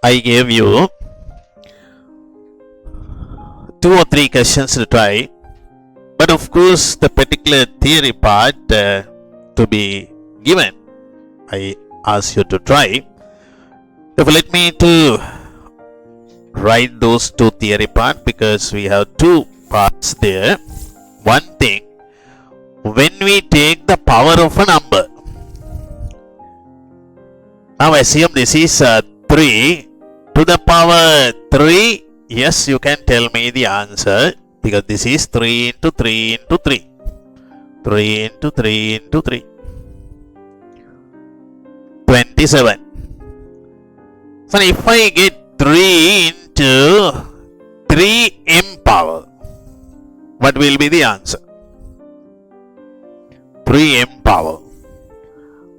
I gave you 2 or 3 questions to try, but of course the particular theory part to be given, I ask you to try. Therefore, let me to write those 2 theory part, because we have 2 parts there. One thing, when we take the power of a number, now assume this is 3 to the power 3. Yes, you can tell me the answer, because this is 3 into 3 into 3. 3 into 3 into 3. 27. So if I get 3 into 3m power, what will be the answer? 3m power.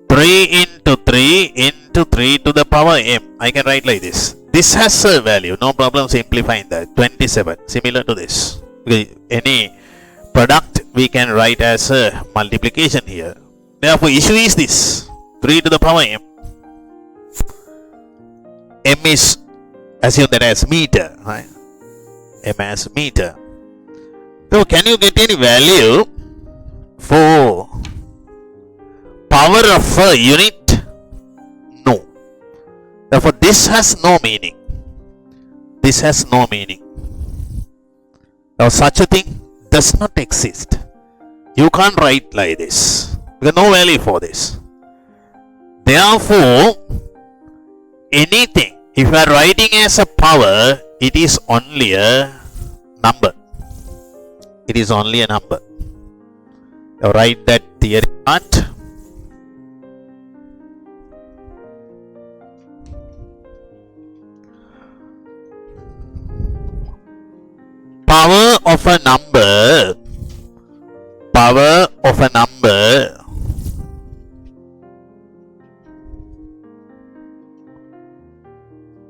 3 into 3 into 3 to the power m. I can write like this. This has a value, no problem simplifying that. 27, similar to this. Any product we can write as a multiplication here. Therefore, issue is this: 3 to the power m. M is, assume that as meter, right? M as meter. So, can you get any value for power of a unit? No. Therefore, this has no meaning. This has no meaning. Now, such a thing does not exist. You can't write like this. There is no value for this. Therefore, anything, if you are writing as a power, it is only a number. It is only a number. Now, write that theory part. Power of a number, power of a number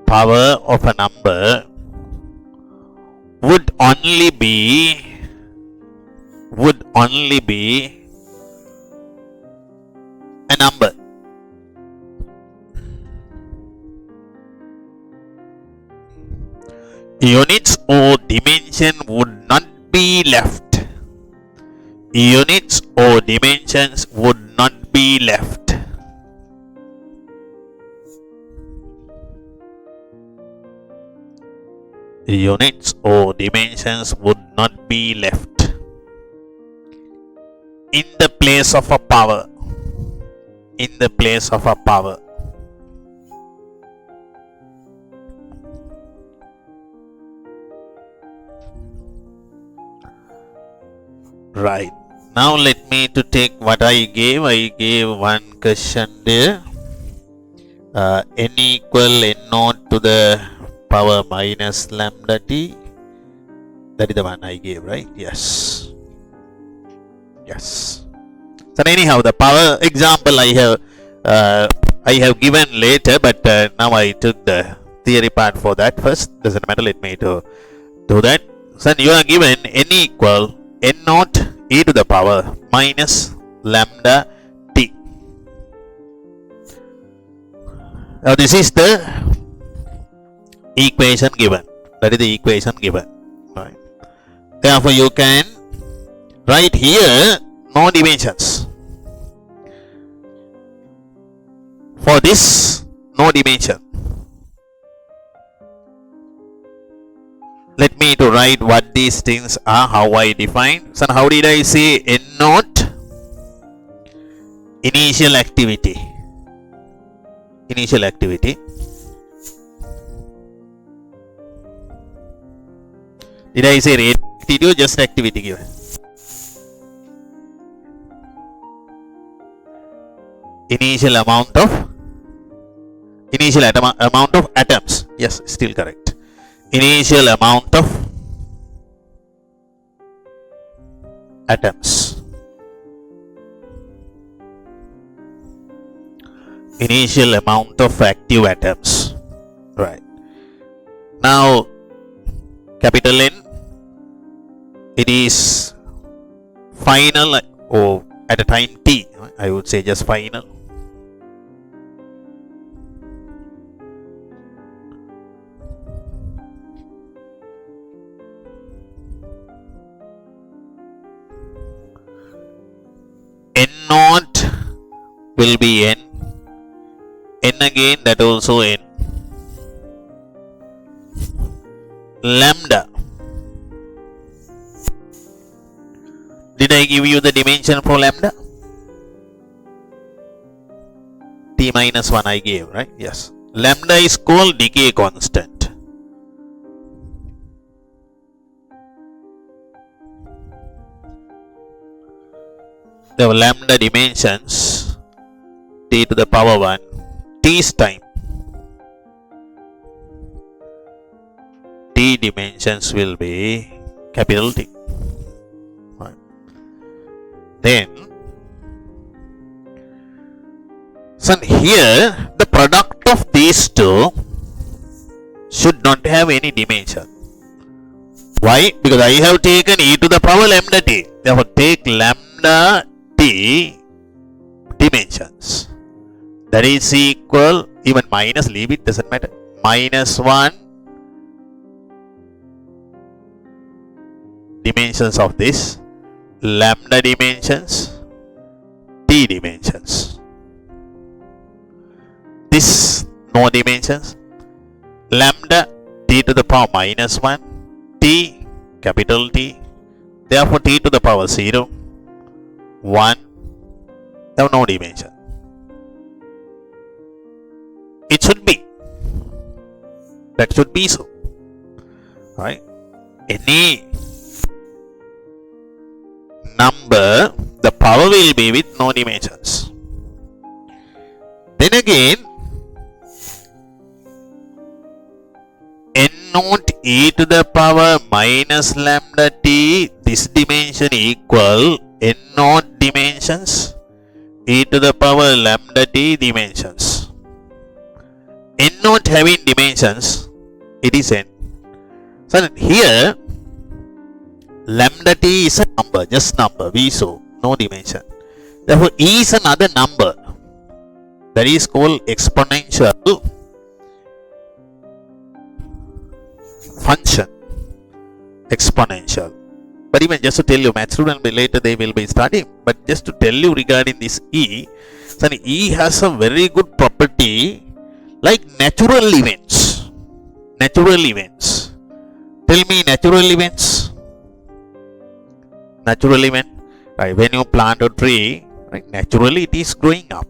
power of a number would only be a number. Units or dimension would not be left. Units or dimensions would not be left. Units or dimensions would not be left in the place of a power. In the place of a power. Right. Now let me to take what I gave. I gave one question there. N equal n naught to the power minus lambda t. That is the one I gave, right? Yes. Yes. So anyhow, the power example I have given later, but now I took the theory part for that first. Doesn't matter. Let me to do that. So you are given n equal n naught e to the power minus lambda t. Now this is the equation given. That is the equation given. Right. Therefore, you can write here no dimensions. For this, no dimension. Let me to write what these things are, how I define. So how did I say n naught? Initial activity. Initial activity. Did I say rate activity or just activity given? Initial amount of atoms. Yes, still correct. Initial amount of atoms. Initial amount of active atoms. Right. Now, capital N, it is final or at a time t. I would say just final. naught will be n. N again, that also n. Lambda. Did I give you the dimension for lambda? T minus 1 I gave, right? Yes. Lambda is called decay constant. The lambda dimensions t to the power 1, t's time. T dimensions will be capital T. Right. Then, so here the product of these two should not have any dimension. Why? Because I have taken e to the power lambda t. Therefore, take lambda t dimensions. That is equal, even minus, leave it, doesn't matter. Minus 1 dimensions of this, lambda dimensions, t dimensions. This no dimensions, lambda t to the power minus 1, t capital T, therefore t to the power 0, 1, have no dimension. It should be. That should be so. Right? Any number, the power will be with no dimensions. Then again, n naught e to the power minus lambda t, this dimension equal n naught dimensions e to the power lambda t dimensions. N naught having dimensions, it is n. So here, lambda t is a number, just number, we saw, no dimension. Therefore, e is another number. That is called exponential function. Exponential. But even just to tell you, math student later they will be studying. But just to tell you regarding this e, so e has a very good property like natural events. Natural events. Tell me natural events. Natural event. Right, when you plant a tree, right, naturally it is growing up.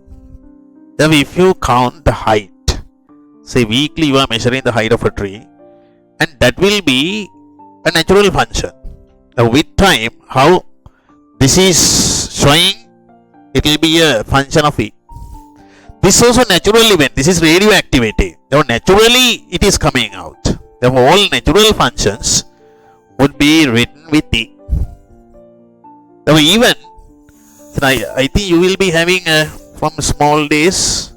Then if you count the height, say weekly you are measuring the height of a tree, and that will be a natural function. Now with time, how this is showing, it will be a function of e. This is also natural event. This is radioactivity. Now naturally it is coming out. Therefore all natural functions would be written with e. Now even, I think you will be having from small days,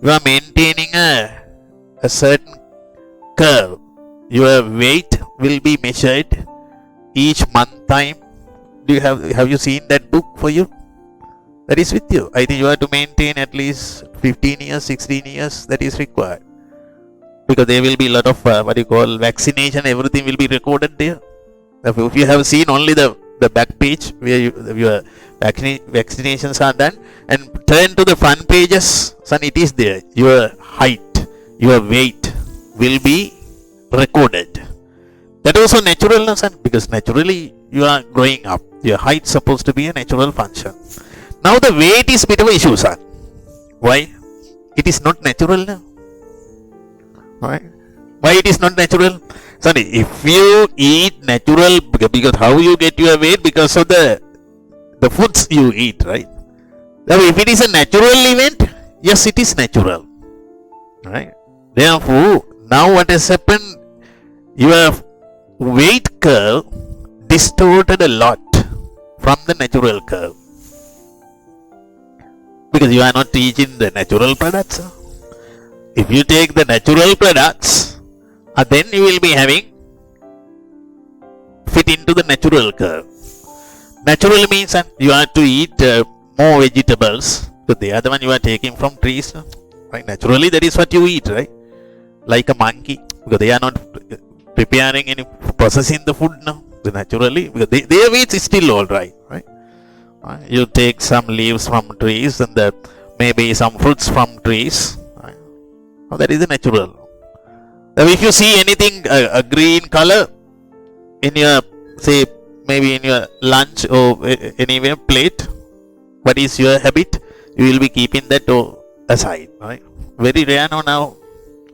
you are maintaining a certain curve. Your weight will be measured each month time. Do you have you seen that book for you? That is with you. I think you have to maintain at least 15 years, 16 years. That is required. Because there will be a lot of what you call vaccination. Everything will be recorded there. If you have seen only the back page where your vaccinations are done, and turn to the front pages, son, it is there. Your height, your weight will be recorded. That also natural, son, because naturally you are growing up. Your height is supposed to be a natural function. Now the weight is bit of an issue, son. Why? It is not natural now. Right? Why it is not natural? Sorry, if you eat natural, because how you get your weight? Because of the foods you eat, right? Now if it is a natural event, yes, it is natural. Right? Therefore, now what has happened? Your weight curve distorted a lot from the natural curve. Because you are not teaching the natural products. If you take the natural products, then you will be having fit into the natural curve. Natural means you have to eat more vegetables. So the other one you are taking from trees. Right? Naturally, that is what you eat, right? Like a monkey, because they are not preparing any processing the food now. So naturally, because their weight is still all right, right? You take some leaves from trees and maybe some fruits from trees. That is natural. Now if you see anything a green color in your, say, maybe in your lunch or anywhere plate, what is your habit? You will be keeping that aside. Right? Very rare now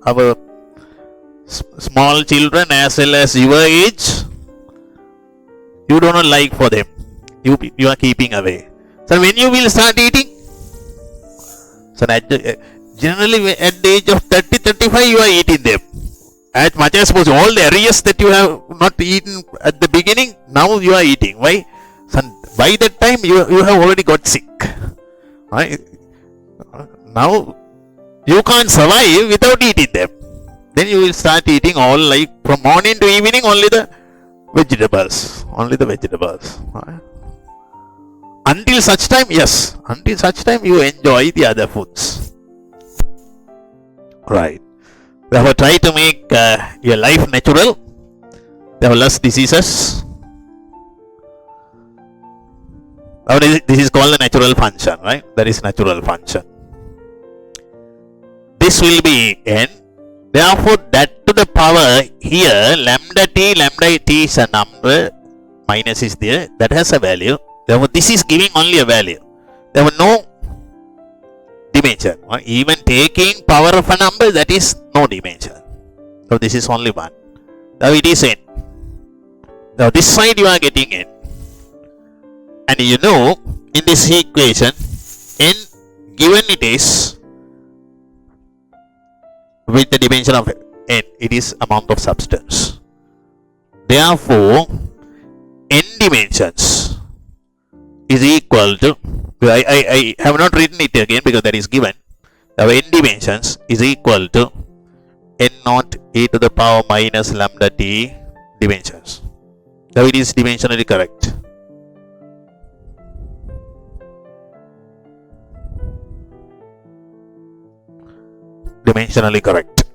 our small children as well as your age, you do not like for them. You are keeping away. So when you will start eating? So generally at the age of 30, 35 you are eating them. As much as possible. All the areas that you have not eaten at the beginning, now you are eating. Why? So by that time you have already got sick. Right? Now you can't survive without eating them. Then you will start eating all, like from morning to evening, only the vegetables. Only the vegetables. Right? Until such time, yes. Until such time you enjoy the other foods. Right. Therefore try to make your life natural. There are less diseases. This is called the natural function, right? That is natural function. This will be n. Therefore, that to the power here, lambda t is a number, minus is there, that has a value. Therefore, this is giving only a value. There were no dimension. Even taking power of a number, that is no dimension. So, this is only one. Now, it is n. Now, this side you are getting n. And you know, in this equation, n given it is with the dimension of n, it is amount of substance. Therefore, n dimensions is equal to, I have not written it again because that is given. Now, n dimensions is equal to n naught e to the power minus lambda t dimensions. Now, it is dimensionally correct. Dimensionally correct.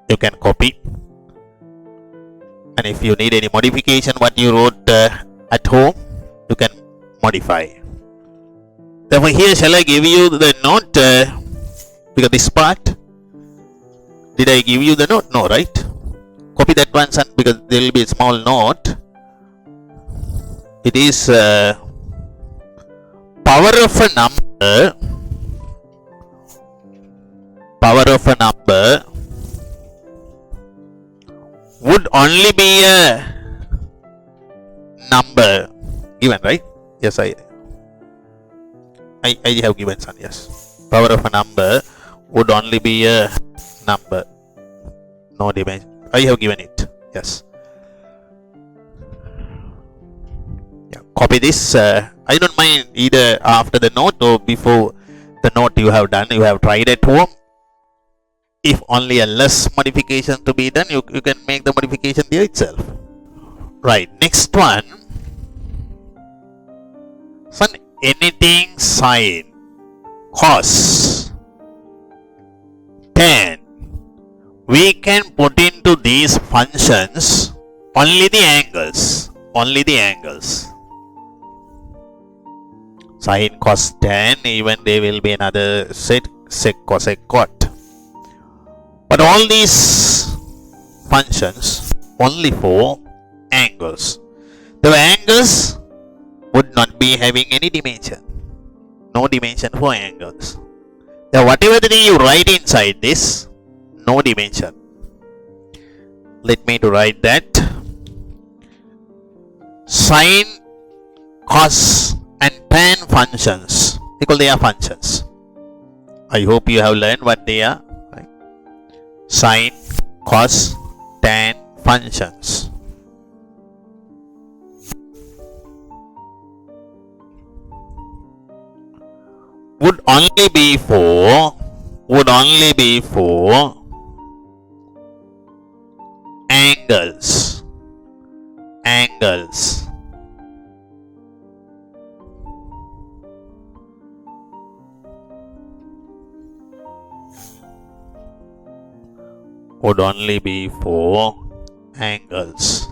You can copy, and if you need any modification what you wrote at home, you can modify. Therefore, here shall I give you the note because this part, did I give you the note? No, right? Copy that one, son, because there will be a small note. It is power of a number would only be a number given, right? Yes, I have given, son. Yes, power of a number would only be a number, no dimension. I have given it. Yes. Yeah, copy this. I don't mind either after the note or before the note you have done, you have tried at home. If only a less modification to be done, you can make the modification there itself. Right, next one. Son, anything sine, cos, tan, we can put into these functions only the angles. Only the angles. Sine, cos, tan, even there will be another sec, cosec, cot. But all these functions only for angles. The angles would not be having any dimension. No dimension for angles. Now whatever the thing you write inside this, no dimension. Let me to write that. Sine, cos and tan functions, because they are functions. I hope you have learned what they are. Right? Sine, cos, tan functions. Would only be for angles. Angles. Would only be for angles.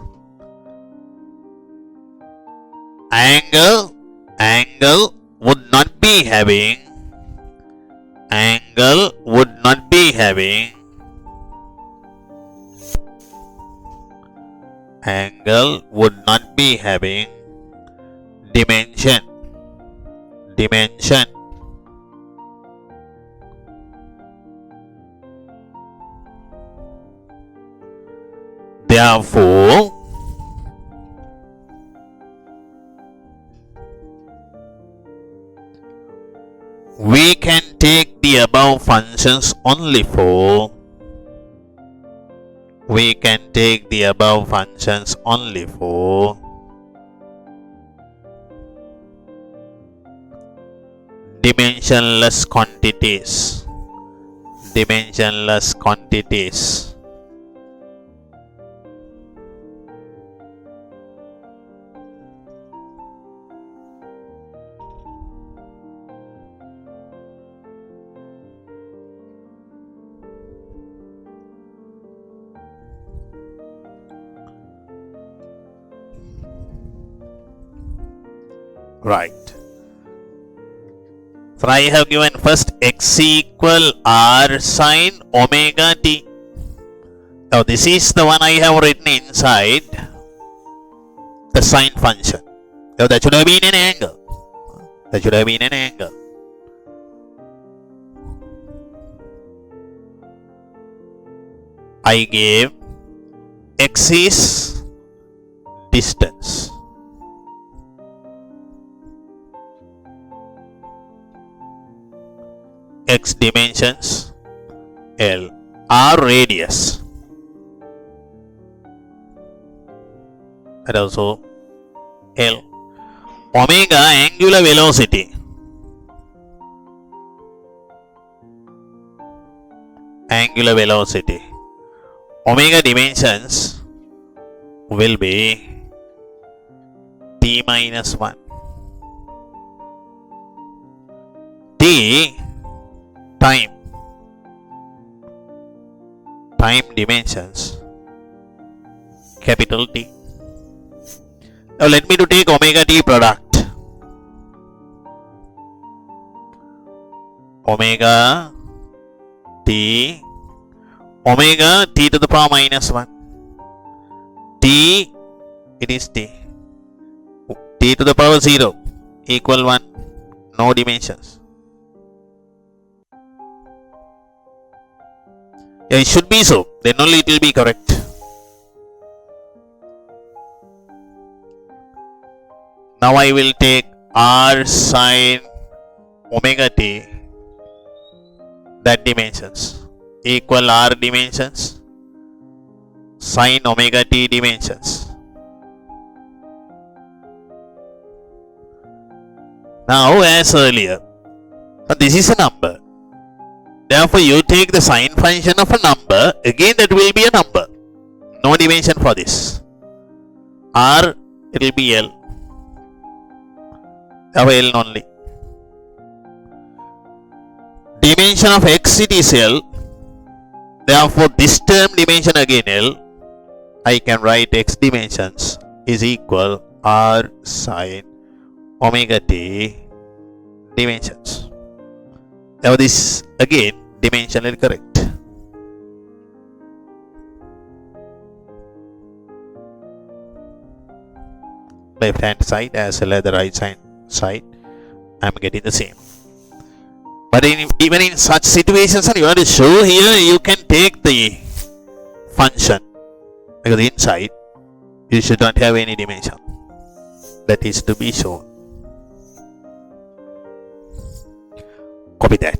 Angle would not be having dimension. Therefore, we can take the above functions only for dimensionless quantities. Right. So I have given first x equal r sine omega t. Now this is the one I have written inside the sine function. Now that should have been an angle. I gave x is distance. X dimensions L, R radius, and also L. Omega angular velocity. Omega dimensions will be t minus 1. T time dimensions capital T. Now let me to take omega t product. Omega t to the power minus 1. T, it is t. T to the power 0 equal 1. No dimensions. Yeah, it should be so. Then only it will be correct. Now I will take r sine omega t, that dimensions, equal r dimensions, sine omega t dimensions. Now as earlier, this is a number. Therefore, you take the sine function of a number, again that will be a number. No dimension for this. R, it will be L. L only. Dimension of x, it is L. Therefore, this term dimension again L. I can write x dimensions is equal R sine omega t dimensions. Now this again dimensionally correct. Left hand side as well as the right side I am getting the same. But even in such situations you want to show here, you can take the function because inside you should not have any dimension. That is to be shown. Copy that.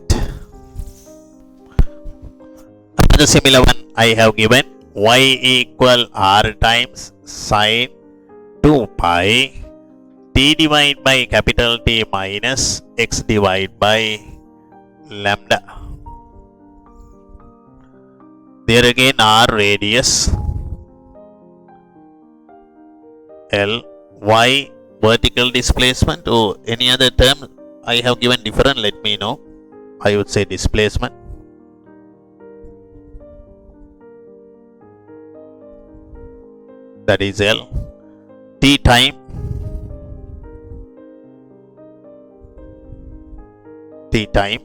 Another similar one I have given y equal r times sine 2 pi t divided by capital T minus x divided by lambda. There again r radius, L, y vertical displacement. Oh, any other term I have given different, let me know. I would say displacement. that is L. T time, T time.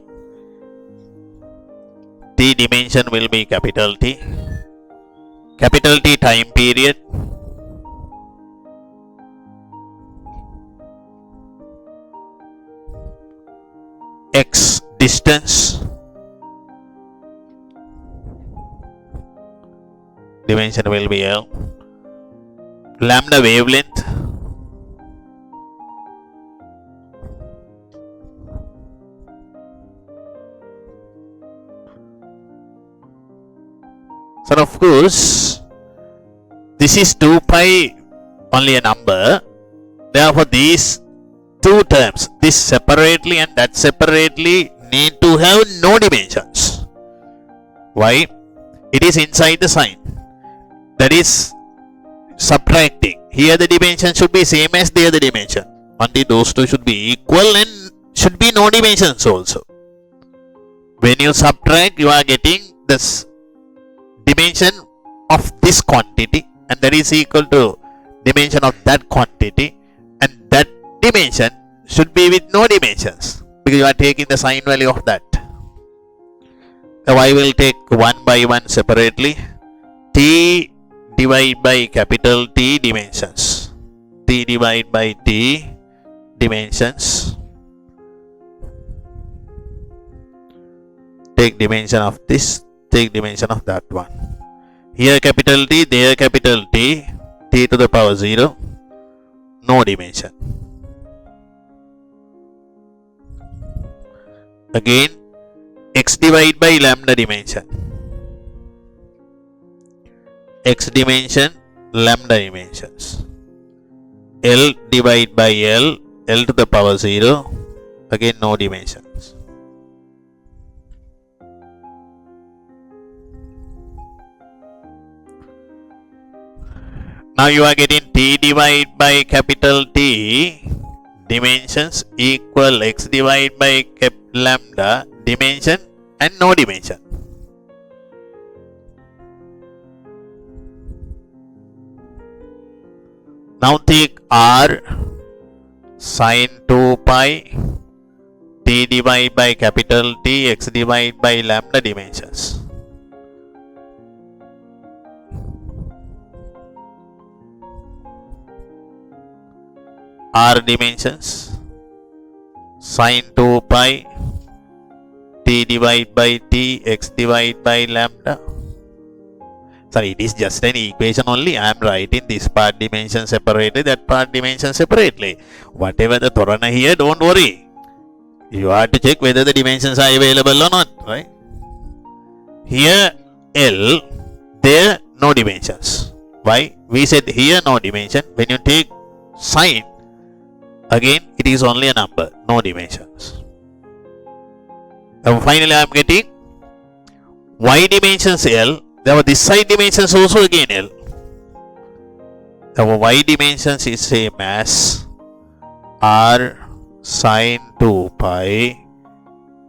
T dimension will be capital T. Capital T time period. X distance. Dimension will be L. Lambda wavelength. So of course, this is 2 pi only a number. Therefore, these two terms, this separately and that separately, need to have no dimensions. Why? It is inside the sign. That is subtracting. Here the dimension should be same as the other dimension. Only those two should be equal and should be no dimensions also. When you subtract, you are getting this dimension of this quantity, and that is equal to dimension of that quantity, and that dimension should be with no dimensions because you are taking the sign value of that. Now I will take one by one separately. T divided by capital T dimensions. T divided by T dimensions. Take dimension of this, take dimension of that one. Here capital T, there capital T, T to the power 0, no dimension. Again, X divided by lambda dimension. X dimension, lambda dimensions. L divided by L, L to the power 0, again no dimensions. Now you are getting T divided by capital T dimensions equal X divided by lambda dimension and no dimension. Now take R sin 2 pi T divided by capital T X divided by lambda dimensions. R dimensions sin 2 pi T divided by T X divided by lambda. Sorry, it is just an equation only. I am writing this part dimension separately, that part dimension separately. Whatever the Torana here, don't worry. You have to check whether the dimensions are available or not, right? Here L, there no dimensions. Why? We said here no dimension. When you take sign, again it is only a number, no dimensions. And finally I am getting Y dimensions L. Therefore this side dimensions also again L. Therefore Y dimensions is same as R sin 2 pi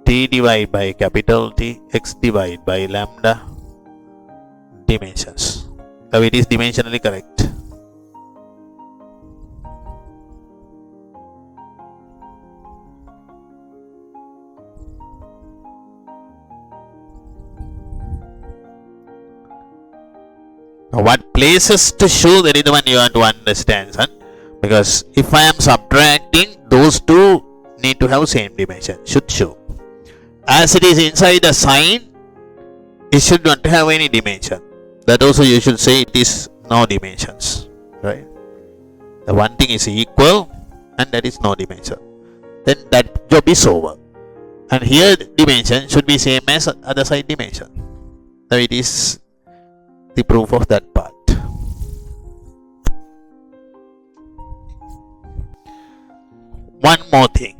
T divided by capital T X divided by lambda dimensions. Now it is dimensionally correct. What places to show, that is the one you have to understand, son. Because if I am subtracting, those two need to have same dimension, should show. As it is inside the sign, it should not have any dimension. That also you should say it is no dimensions, right? The one thing is equal and that is no dimension. Then that job is over. And here dimension should be same as other side dimension. Now it is the proof of that part. One more thing.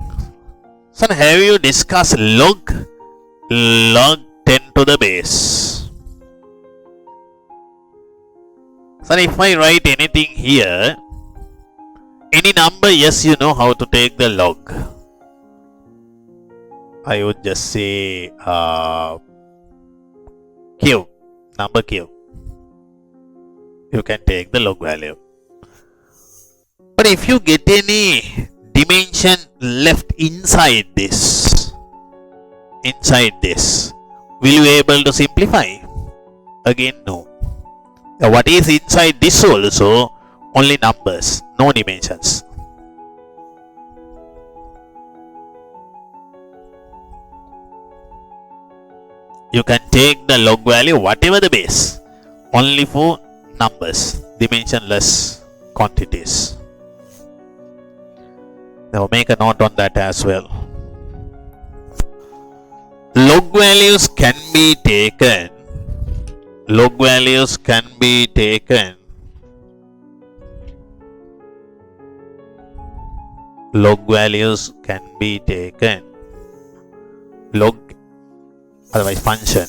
Son, have you discussed log 10 to the base? Son, if I write anything here, any number, yes, you know how to take the log. I would just say Q, number Q. you can take the log value. But if you get any dimension left inside this, will you be able to simplify? Again, no. Now, what is inside this also? Only numbers, no dimensions. You can take the log value, whatever the base, only for numbers, dimensionless quantities. Now make a note on that as well. Log values can be taken. Log values can be taken. Log values can be taken. Log, otherwise function,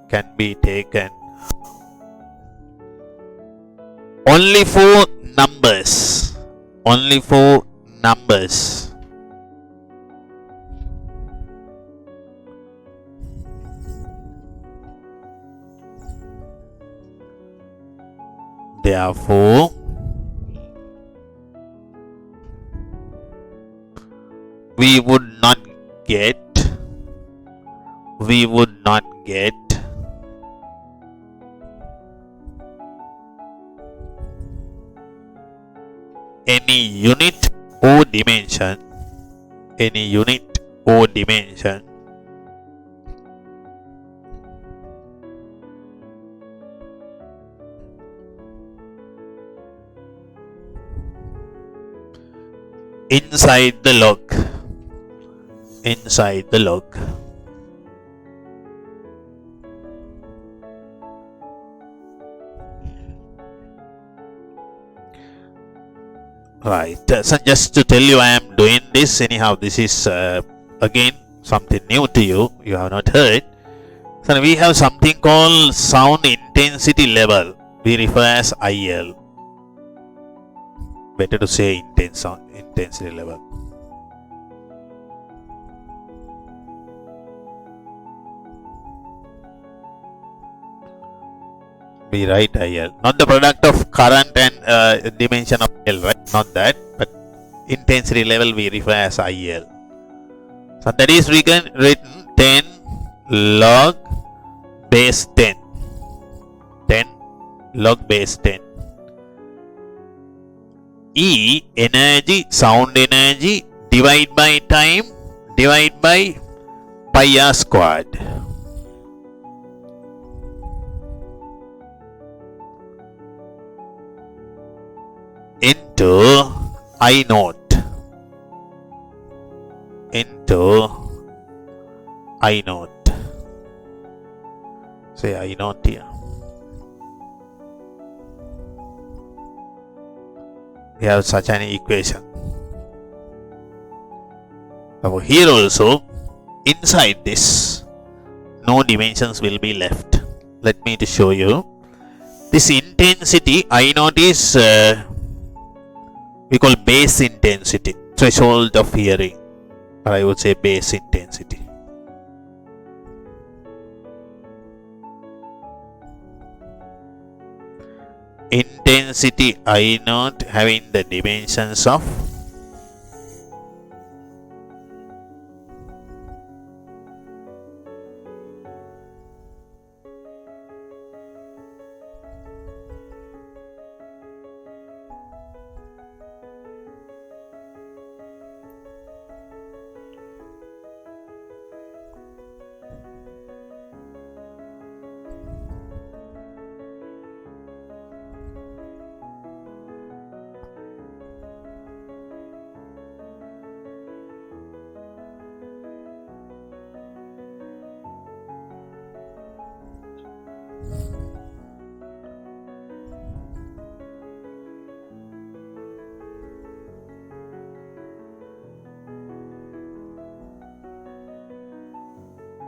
can be taken only for numbers. Only for numbers. Therefore, we would not get any unit or dimension inside the log. Right. So just to tell you, I am doing this anyhow. This is again something new to you. You have not heard. So we have something called sound intensity level. We refer as IL. Better to say sound intensity level. We write IL, not the product of current and dimension of L, right? Not that, but intensity level we refer as IL. So that is written 10 log base 10. 10 log base 10. E energy, sound energy, divide by time, divide by pi r squared. Into I naught. Say I naught here. We have such an equation. Now here also, inside this, no dimensions will be left. Let me to show you. This intensity I naught is we call base intensity, threshold of hearing, or I would say base intensity. Intensity I naught having the dimensions of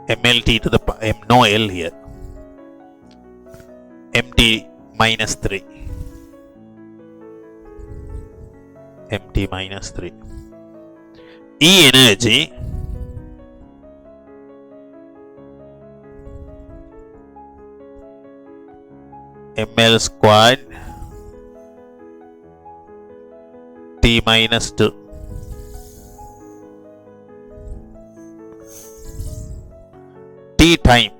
MLT to the no L here. MT minus 3. MT minus 3. E energy ML squared t minus 2. T time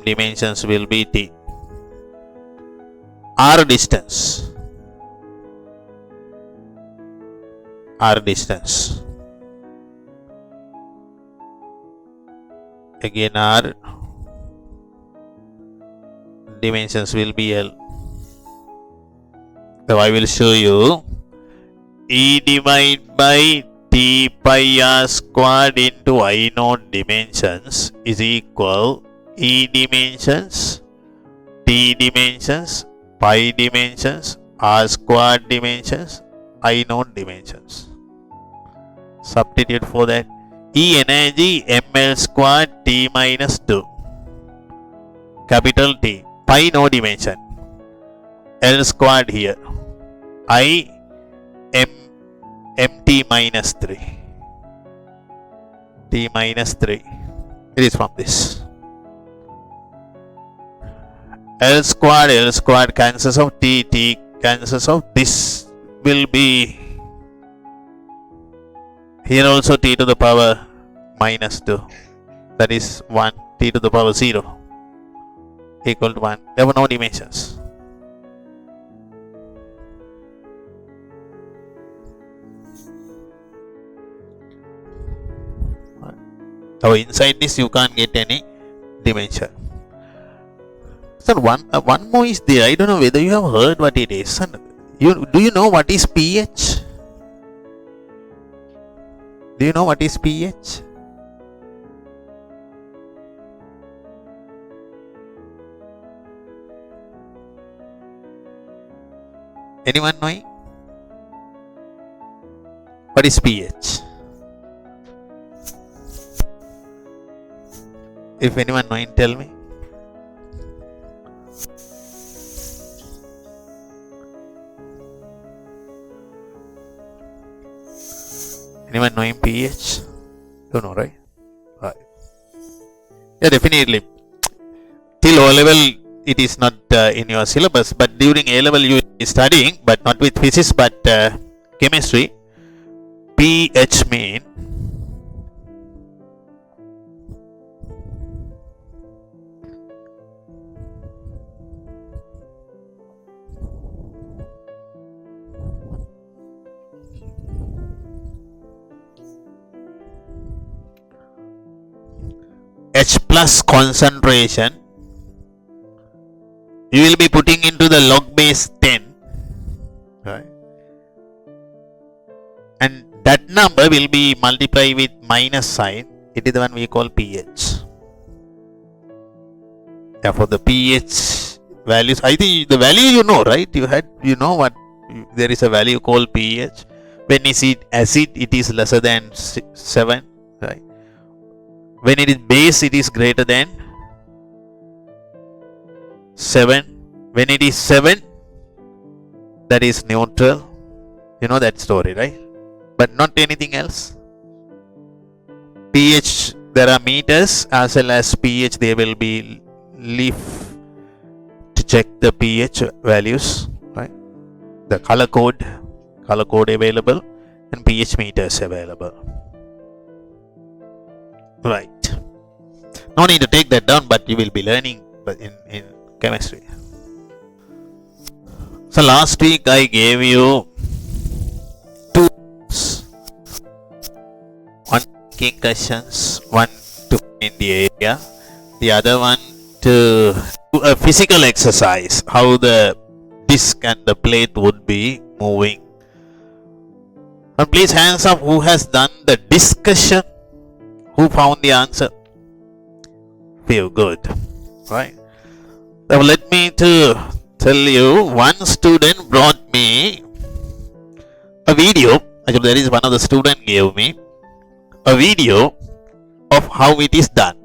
dimensions will be t. R distance again R dimensions will be L. So I will show you E divided by T pi R squared into I naught dimensions is equal E dimensions, T dimensions, pi dimensions, R squared dimensions, I naught dimensions. Substitute for that. E energy ml squared T minus 2. Capital T. Pi no dimension. L squared here. I mt minus 3. T minus 3. It is from this. L squared cancels of t cancels of this will be here also t to the power minus 2. That is 1 t to the power 0 equal to 1. There were no dimensions. So inside this you can't get any dimension. So one more is there. I don't know whether you have heard what it is. Do you know what is pH? Do you know what is pH? Anyone knowing? What is pH? If anyone knowing, tell me. Anyone knowing pH? Don't know, right? Right. Yeah, definitely. Till O level, it is not in your syllabus, but during A level, you are studying, but not with physics, but chemistry. pH mean H plus concentration you will be putting into the log base 10, right? And that number will be multiplied with minus sign. It is the one we call pH. Therefore the pH values, I think the value you know, right? You know what, there is a value called pH. When is it acid, it is lesser than 7, right? When it is base, it is greater than 7. When it is 7, that is neutral. You know that story, right? But not anything else. pH, there are meters as well as pH. There will be leaf to check the pH values, right? The color code available, and pH meters available. Right. No need to take that down, but you will be learning in chemistry. So last week I gave you 2 one making questions, one to find the area, the other one to do a physical exercise, how the disc and the plate would be moving. And please hands up who has done the discussion. Who found the answer? Feel good, right? So let me to tell you, one student brought me a video. Actually, there is one of the student gave me a video of how it is done.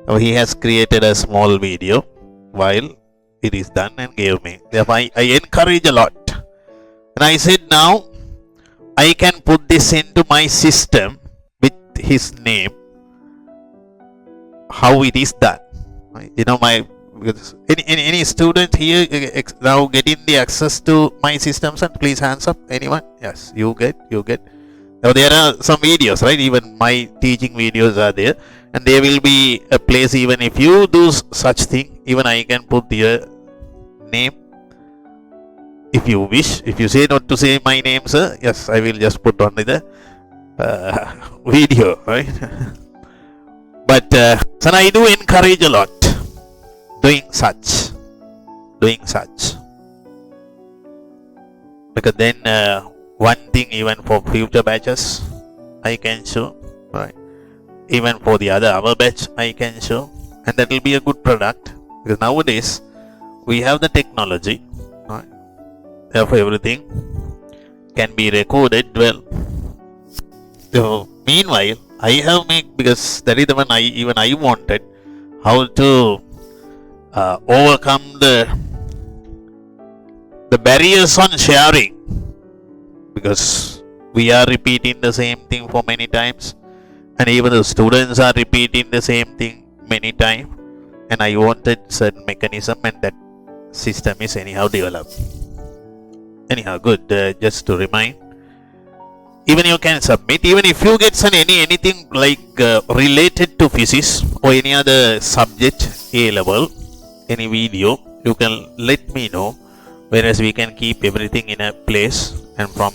So he has created a small video while it is done and gave me. Therefore, I encourage a lot. And I said, now I can put this into my system with his name, how it is done. You know, my Because any student here now getting the access to my systems, and please hands up. Anyone? Yes, you get. Now there are some videos, right? Even my teaching videos are there, and there will be a place. Even if you do such thing, even I can put your name if you wish. If you say not to say my name, sir, yes, I will just put on the video, right? But son, I do encourage a lot doing such, because then one thing, even for future batches I can show, right? Even for the our batch I can show, and that will be a good product, because nowadays we have the technology, right? Therefore everything can be recorded well. So meanwhile I have made, because that is the one I wanted, how to overcome the barriers on sharing, because we are repeating the same thing for many times, and even the students are repeating the same thing many times, and I wanted certain mechanism, and that system is anyhow developed. Anyhow, good. Just to remind, even you can submit, even if you get anything like related to physics or any other subject, A level, any video, you can let me know, whereas we can keep everything in a place, and from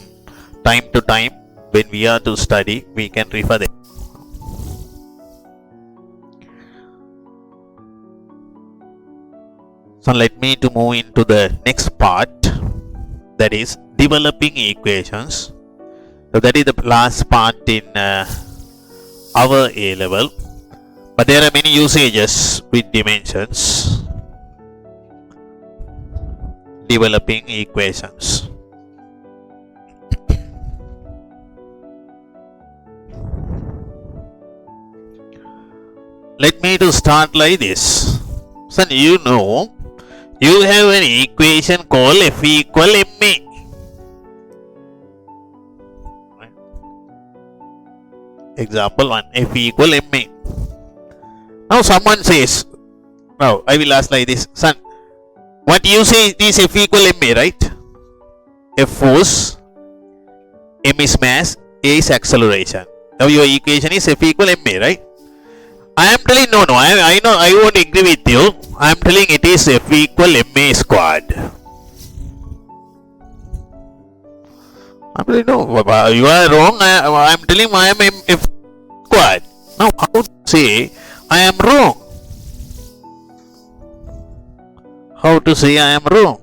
time to time when we are to study, we can refer them. So let me to move into the next part, that is developing equations. So that is the last part in our A level, but there are many usages with dimensions. Developing equations. Let me to start like this. So you know, you have an equation called F equal ma. Example 1, F equal ma. Now someone says, now I will ask like this, son, what you say is F equal ma, right? F force, m is mass, a is acceleration. Now your equation is F equal ma, right? I am telling no, I know I won't agree with you. I am telling it is F equal ma squared. I am telling no, you are wrong. I am telling I am F squared. Now how to say I am wrong? How to say I am wrong?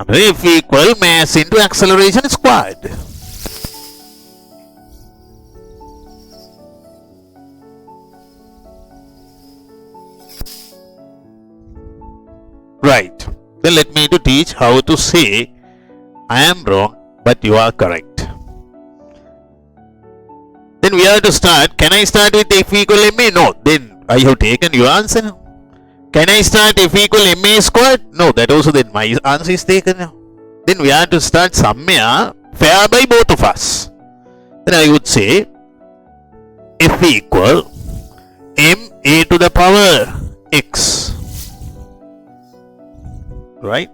F equal mass into acceleration squared. Right. Then let me to teach how to say I am wrong but you are correct. Then we have to start. Can I start with F equal ma? No. Then I have taken your answer. Can I start F equal ma squared? No, that also then my answer is taken. Then we have to start somewhere fair by both of us. Then I would say F equal ma to the power x. Right?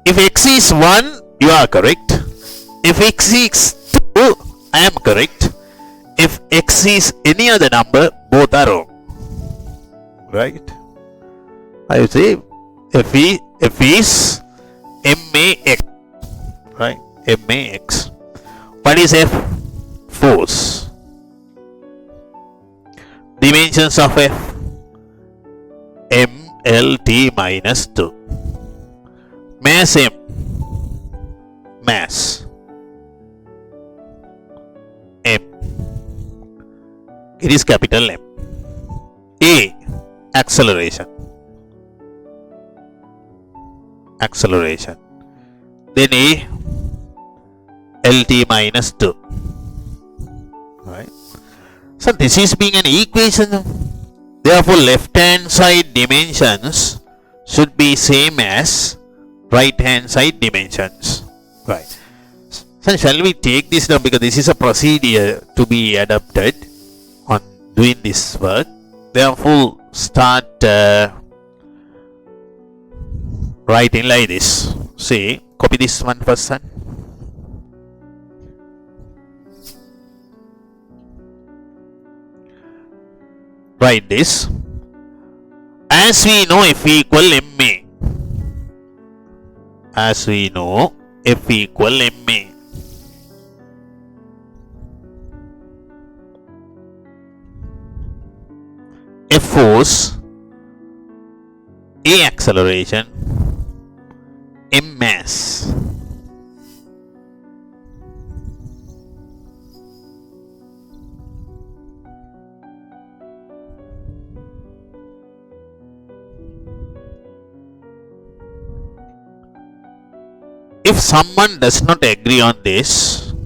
If x is 1, you are correct. If x is 2, I am correct. If x is any other number, both are wrong. Right? I would say F is max, right? Max. What is F? Force. Dimensions of F? mlt minus 2. Mass m. Mass m. It is capital M. A. Acceleration. Acceleration. Then A LT minus 2. Right. So this is being an equation. Therefore left hand side dimensions should be same as right hand side dimensions. Right. So shall we take this down, because this is a procedure to be adopted on doing this work. Therefore, start writing like this. See, copy this one first, son. Write this. As we know, F equal ma. As we know, F equal ma. F force, A acceleration, M mass. If someone does not agree on this,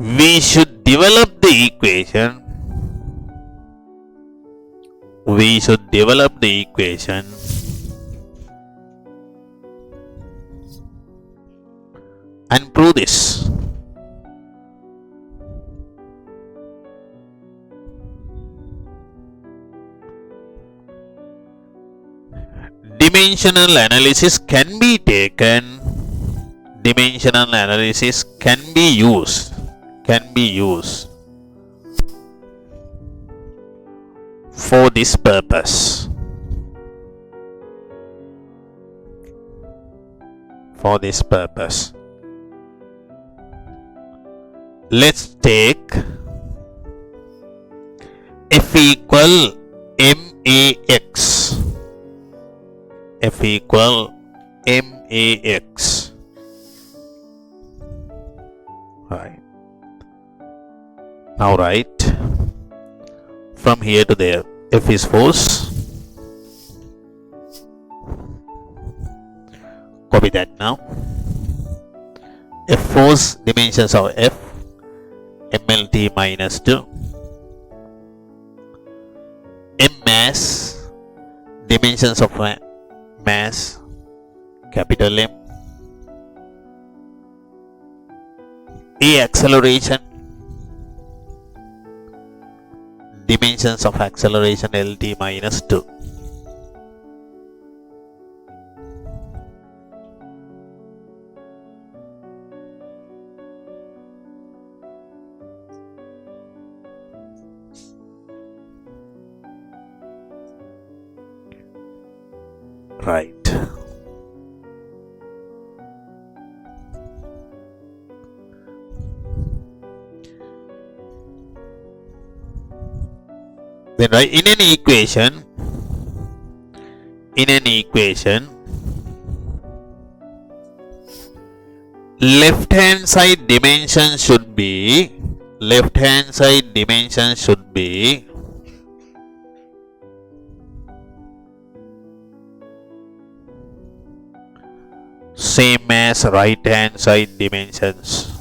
we should develop the equation. And prove this. Dimensional analysis can be taken. Dimensional analysis can be used. For this purpose. Let's take F equal max. F equal max. Right. Now write from here to there. F is force. Copy that now. F force, dimensions of F, mlt minus 2. M mass, dimensions of mass, capital M. A acceleration, dimensions of acceleration lt minus 2. Right. Then right, in an equation, left hand side dimension should be same as right hand side dimensions.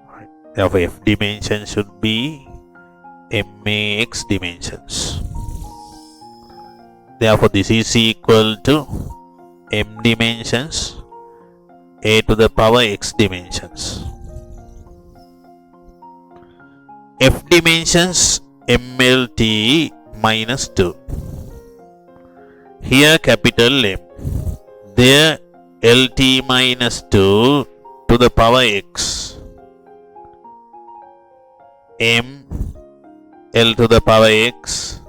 Right. Therefore, F dimension should be max dimensions. Therefore, this is equal to m dimensions a to the power x dimensions. F dimensions mlt minus 2. Here capital M. There lt minus 2 to the power x. M L to the power x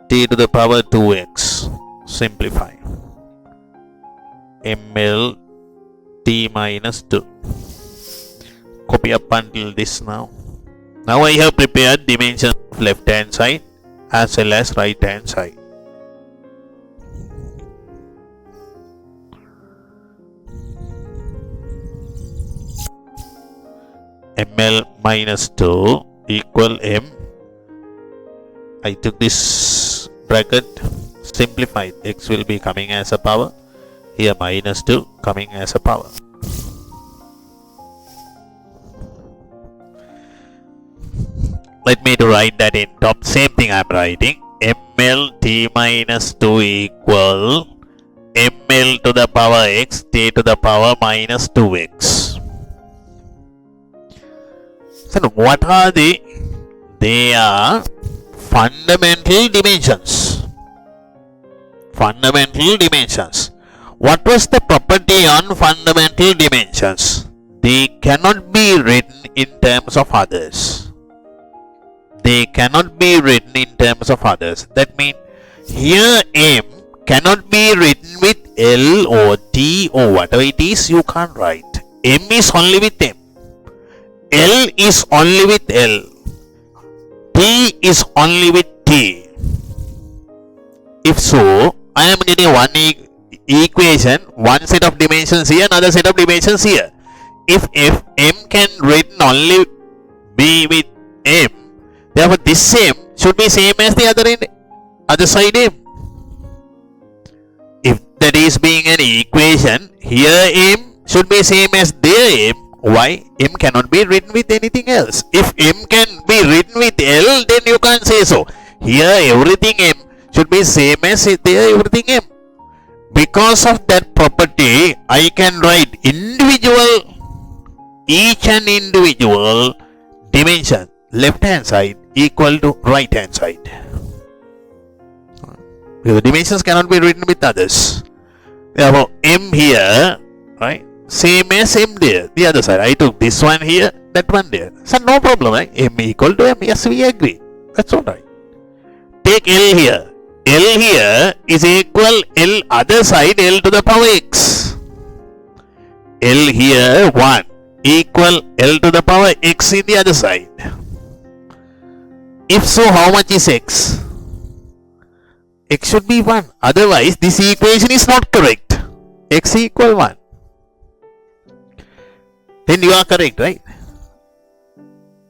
t to the power 2x. Simplify. ml t minus 2. Copy up until this now. Now I have prepared dimensions of left hand side as well as right hand side. ml minus 2 equal m. I took this bracket, simplified. X will be coming as a power. Here minus 2 coming as a power. Let me to write that in top. Same thing I am writing. ml t minus 2 equal ml to the power x t to the power minus 2x. So what are they? They are fundamental dimensions. Fundamental dimensions. What was the property on fundamental dimensions? They cannot be written in terms of others. They cannot be written in terms of others. That means here m cannot be written with L or T or whatever it is, you can't write. M is only with M. L is only with L. T is only with T. If so, I am getting one equation, one set of dimensions here, another set of dimensions here. If M can written only be with M, therefore this same should be same as the other side M. If that is being an equation, here M should be same as their M. Why? M cannot be written with anything else. If M can be written with L, then you can't say so. Here everything M should be same as there everything M. Because of that property, I can write each and individual dimension, left hand side equal to right hand side. Because the dimensions cannot be written with others. Therefore, M here, right, same as M there, the other side. I took this one here, that one there. So no problem, right? M equal to M. Yes, we agree. That's all right. Take L here. L here is equal L other side L to the power x. L here 1 equal L to the power x in the other side. If so, how much is x? X should be 1. Otherwise, this equation is not correct. X equal 1. Then you are correct, right?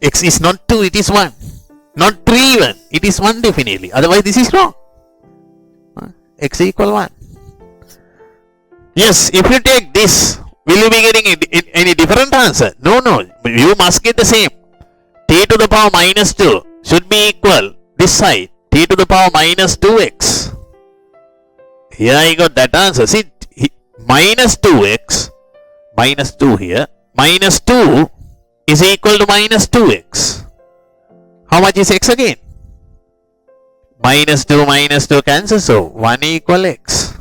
X is not 2, it is 1. Not 3 even. It is 1 definitely. Otherwise, this is wrong. X equal 1. Yes, if you take this, will you be getting any different answer? No. You must get the same. T to the power minus 2 should be equal this side. T to the power minus 2x. Here I got that answer. See, minus 2x, minus 2 here, minus 2 is equal to minus 2x. How much is x again? Minus 2 cancels, so 1 equal x.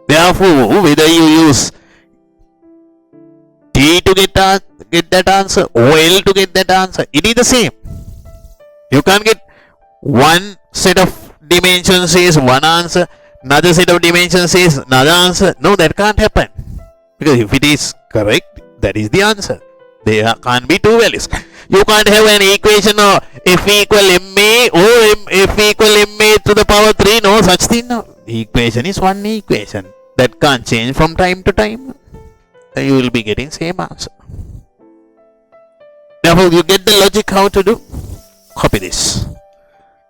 Therefore, whether you use T to get that answer or L to get that answer, it is the same. You can't get one set of dimensions says one answer, another set of dimensions says another answer. No, that can't happen. Because if it is correct, that is the answer. There can't be two values. You can't have an equation of f equal ma or f equal ma to the power 3. No such thing. No. The equation is one equation. That can't change from time to time. You will be getting same answer. Therefore, you get the logic how to do. Copy this.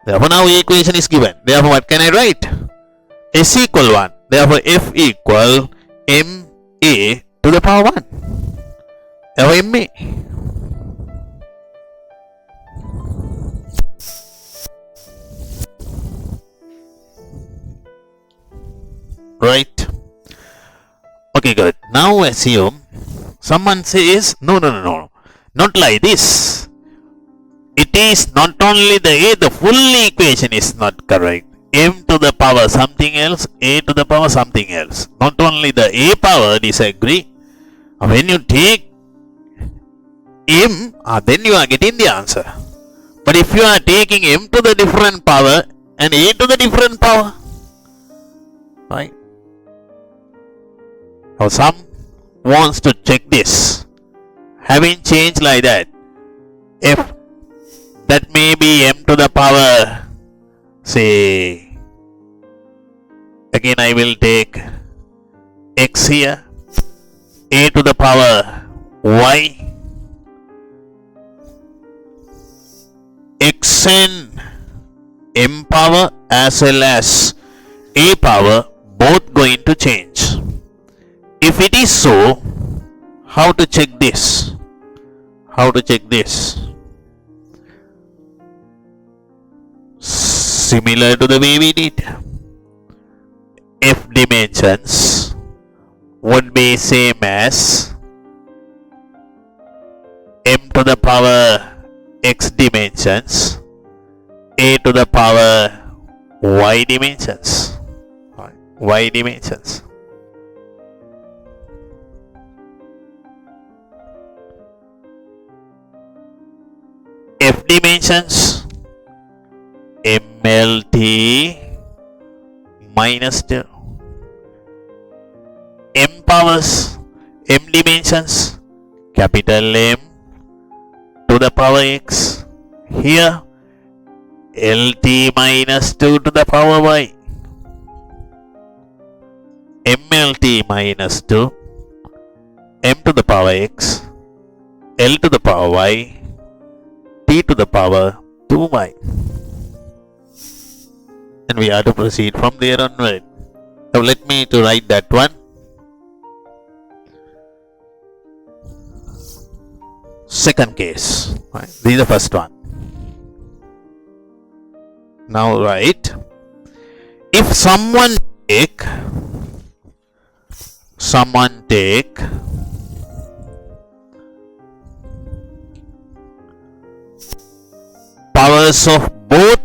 Therefore, now equation is given. Therefore, what can I write? S equal 1. Therefore, f equal ma to the power 1. Therefore, ma. Right. Okay, good. Now assume someone says, no. Not like this. It is not only the A, the full equation is not correct. M to the power something else, A to the power something else. Not only the A power disagree. When you take M, then you are getting the answer. But if you are taking M to the different power and A to the different power, right? Now some wants to check this. Having changed like that, if that may be M to the power, say, again I will take X here, a to the power y, xn m power as well as a power both going to change. If it is so, how to check this? How to check this? Similar to the way we did. F dimensions would be same as m to the power x dimensions, a to the power y dimensions. Y dimensions. F dimensions MLT minus 2. M powers, M dimensions, capital M to the power x. Here LT minus 2 to the power y. MLT minus 2, M to the power x, L to the power y, T to the power 2y. And we have to proceed from there onward. Now let me to write that one. Second case. Right. This is the first one. Now write. If someone take powers of both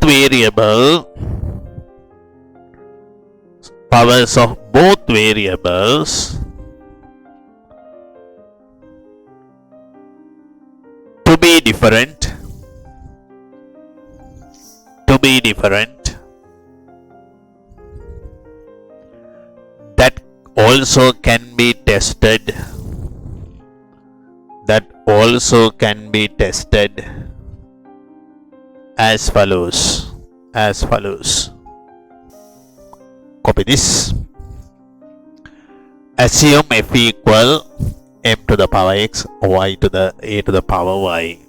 variables to be different that also can be tested as follows. Copy this. Assume f equal m to the power x, y to the a to the power y.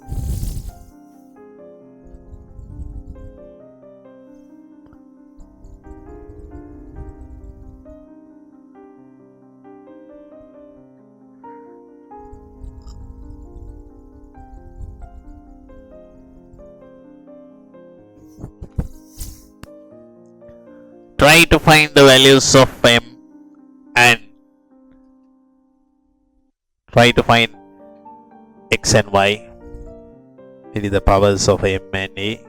Try to find the values of m and try to find x and y. It is the powers of m and a.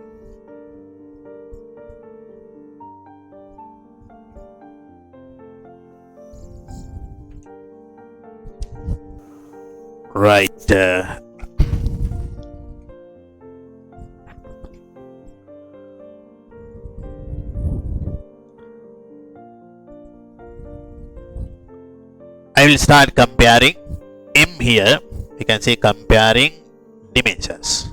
Right. I will start comparing m here. You can say comparing dimensions.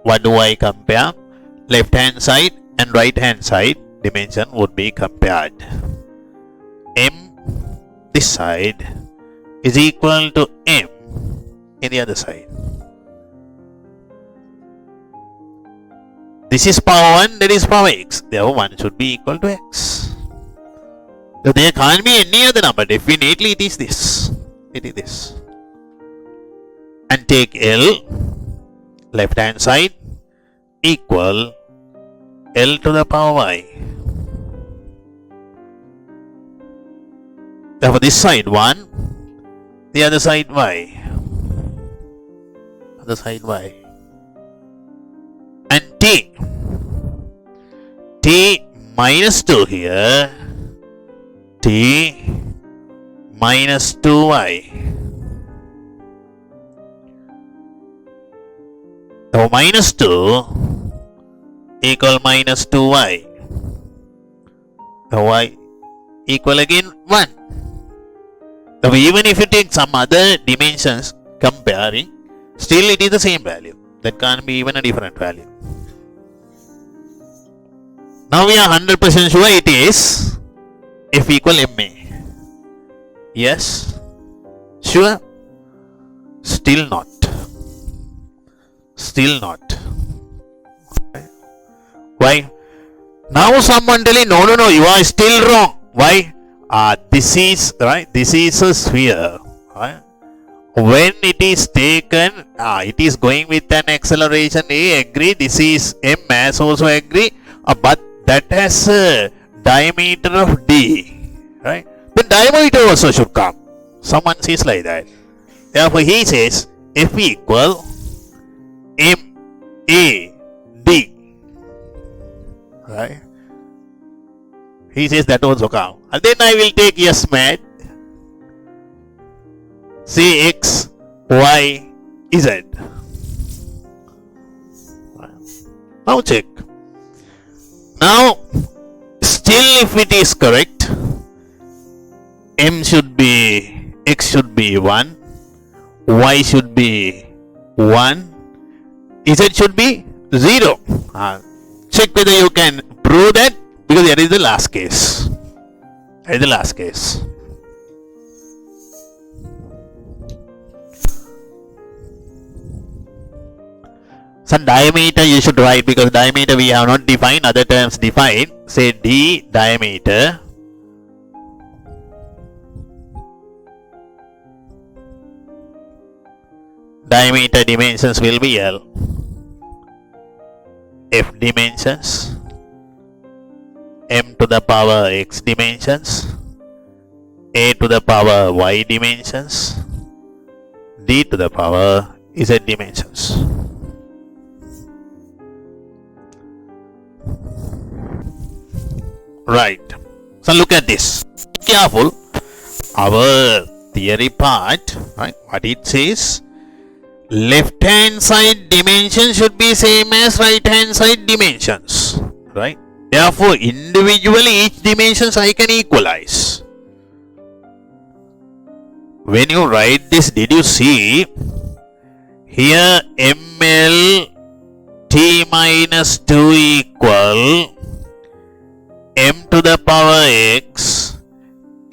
What do I compare? Left hand side and right hand side dimension would be compared. M this side is equal to m in the other side. This is power 1, that is power x. Therefore, 1 should be equal to x. So there can't be any other number. Definitely it is this. It is this. And take L, left hand side, equal L to the power y. Therefore, this side 1, the other side y. Other side y. And t minus 2 here, t minus 2y. So minus 2 equal minus 2y. So y equal again 1. So even if you take some other dimensions comparing, still it is the same value. That can't be even a different value. Now we are 100% sure it is F equal MA. Yes? Sure? Still not. Still not. Why? Now someone telling, no, you are still wrong. Why? This is, right? This is a sphere. Right? When it is taken, it is going with an acceleration A, agree. This is M, as also agree. But that has a diameter of D. Right? The diameter also should come. Someone says like that. Therefore, he says F equal M A D. Right? He says that also come. And then I will take yes mat. Say X, Y, Z. Now check. Now, still if it is correct, M should be, X should be 1, Y should be 1, Z should be 0. Check whether you can prove that, because that is the last case. That is the last case. Some diameter you should write, because diameter we have not defined, other terms defined. Say D diameter. Diameter dimensions will be L. F dimensions. M to the power X dimensions. A to the power Y dimensions. D to the power Z dimensions. Right. So look at this. Be careful. Our theory part, right? What it says, left hand side dimension should be same as right hand side dimensions, right? Therefore, individually each dimensions I can equalize. When you write this, did you see here ML T minus 2 equal M to the power X,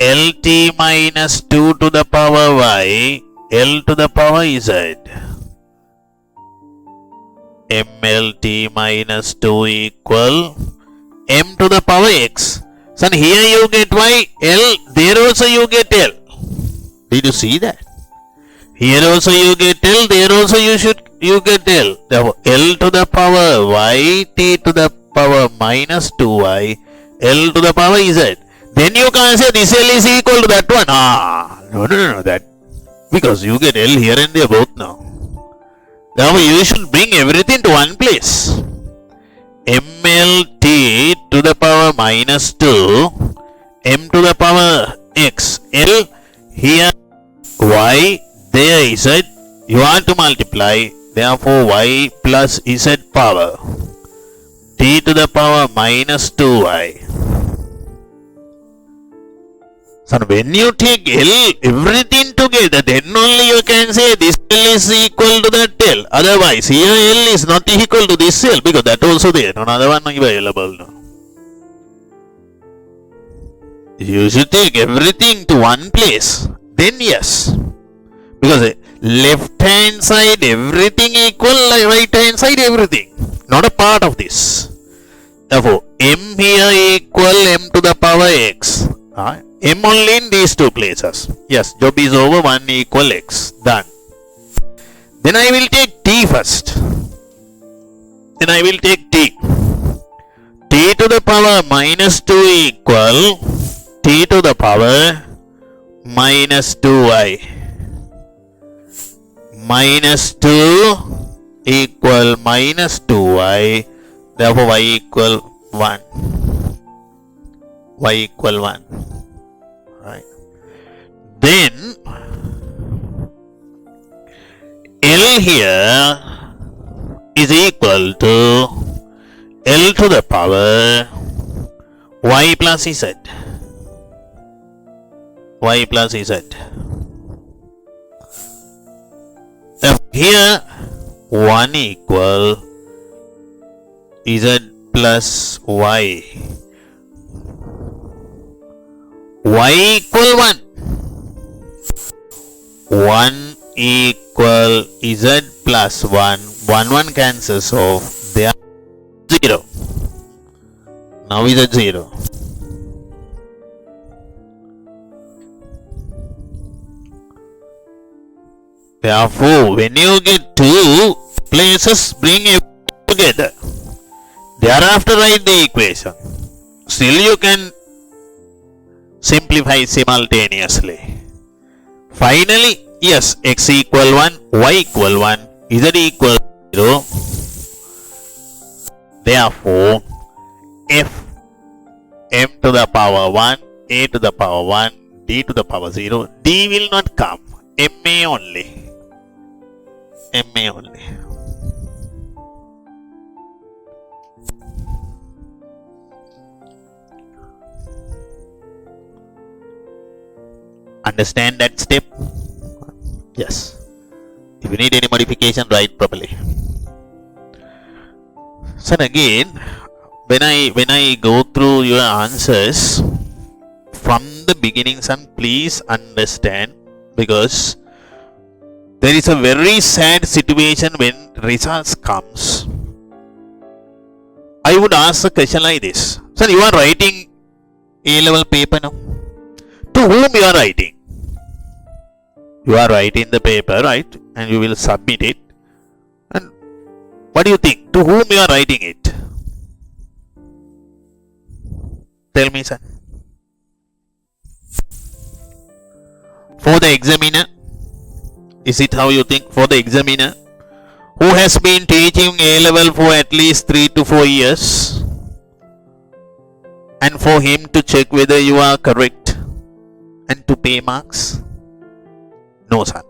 LT minus 2 to the power Y, L to the power Z. MLT minus 2 equal M to the power X. So here you get Y, L, there also you get L. Did you see that? Here also you get L, there also you get L. Therefore, L to the power Y, T to the power minus 2Y, L to the power Z. Then you can say this L is equal to that one. No, that. Because you get L here and there both now. Therefore, you should bring everything to one place. MLT to the power minus 2, M to the power X, L, here Y, there Z. You want to multiply. Therefore, Y plus Z power. T to the power minus 2Y. So when you take L, everything together, then only you can say this L is equal to that L. Otherwise, here L is not equal to this L, because that also there. Another one available now. You should take everything to one place. Then yes. Because left hand side everything equal, right hand side everything. Not a part of this. Therefore, M here equal M to the power X. M only in these two places. Yes, job is over. 1 equal X. Done. Then I will take T first. Then I will take T. T to the power minus 2 equal T to the power minus 2Y. Minus 2 equal minus 2Y. Therefore, Y equal 1. Y equal 1. Right. Then L here is equal to L to the power Y plus Z. Y plus Z. Here 1 equal Z plus y. Y equal 1. 1 equal z plus 1. 1 cancels off. They are 0. Now is at 0. Therefore, when you get two places, bring everything together. Thereafter, write the equation. Still, you can simplify simultaneously. Finally, yes, x equal 1, y equal 1, z equal 0. Therefore, f m to the power 1, a to the power 1, d to the power 0, d will not come, ma only. Ma only. Understand that step? Yes. If you need any modification, write properly. So again, when I go through your answers from the beginning, son, please understand, because there is a very sad situation when results comes. I would ask a question like this. Sir, you are writing A-level paper now. To whom you are writing? You are writing the paper, right? And you will submit it. And what do you think? To whom you are writing it? Tell me, son. For the examiner? Is it how you think? For the examiner who has been teaching A-level for at least 3 to 4 years, and for him to check whether you are correct and to pay marks? No, son.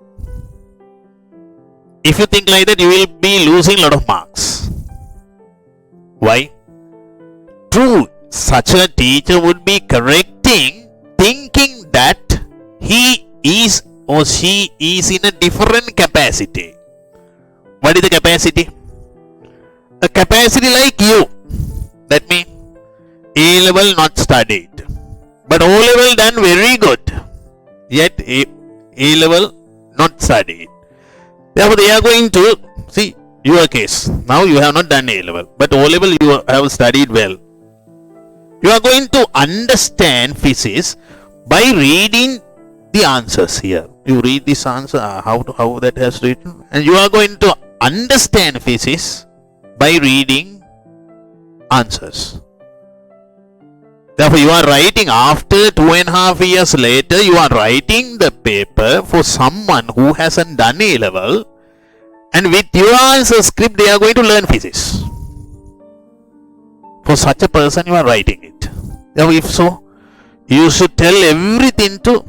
If you think like that, you will be losing a lot of marks. Why? True, such a teacher would be correcting, thinking that he is or she is in a different capacity. What is the capacity? A capacity like you. That means A-level not studied, but O-level done very good, yet A-level not studied. Therefore, they are going to see your case. Now you have not done A-level, but O-level you have studied well. You are going to understand physics by reading the answers here. You read this answer, how that has written, and you are going to understand physics by reading answers. Therefore, you are writing after 2.5 years later, you are writing the paper for someone who hasn't done A-level, and with your answer script, they are going to learn physics. For such a person, you are writing it. Now, if so, you should tell everything to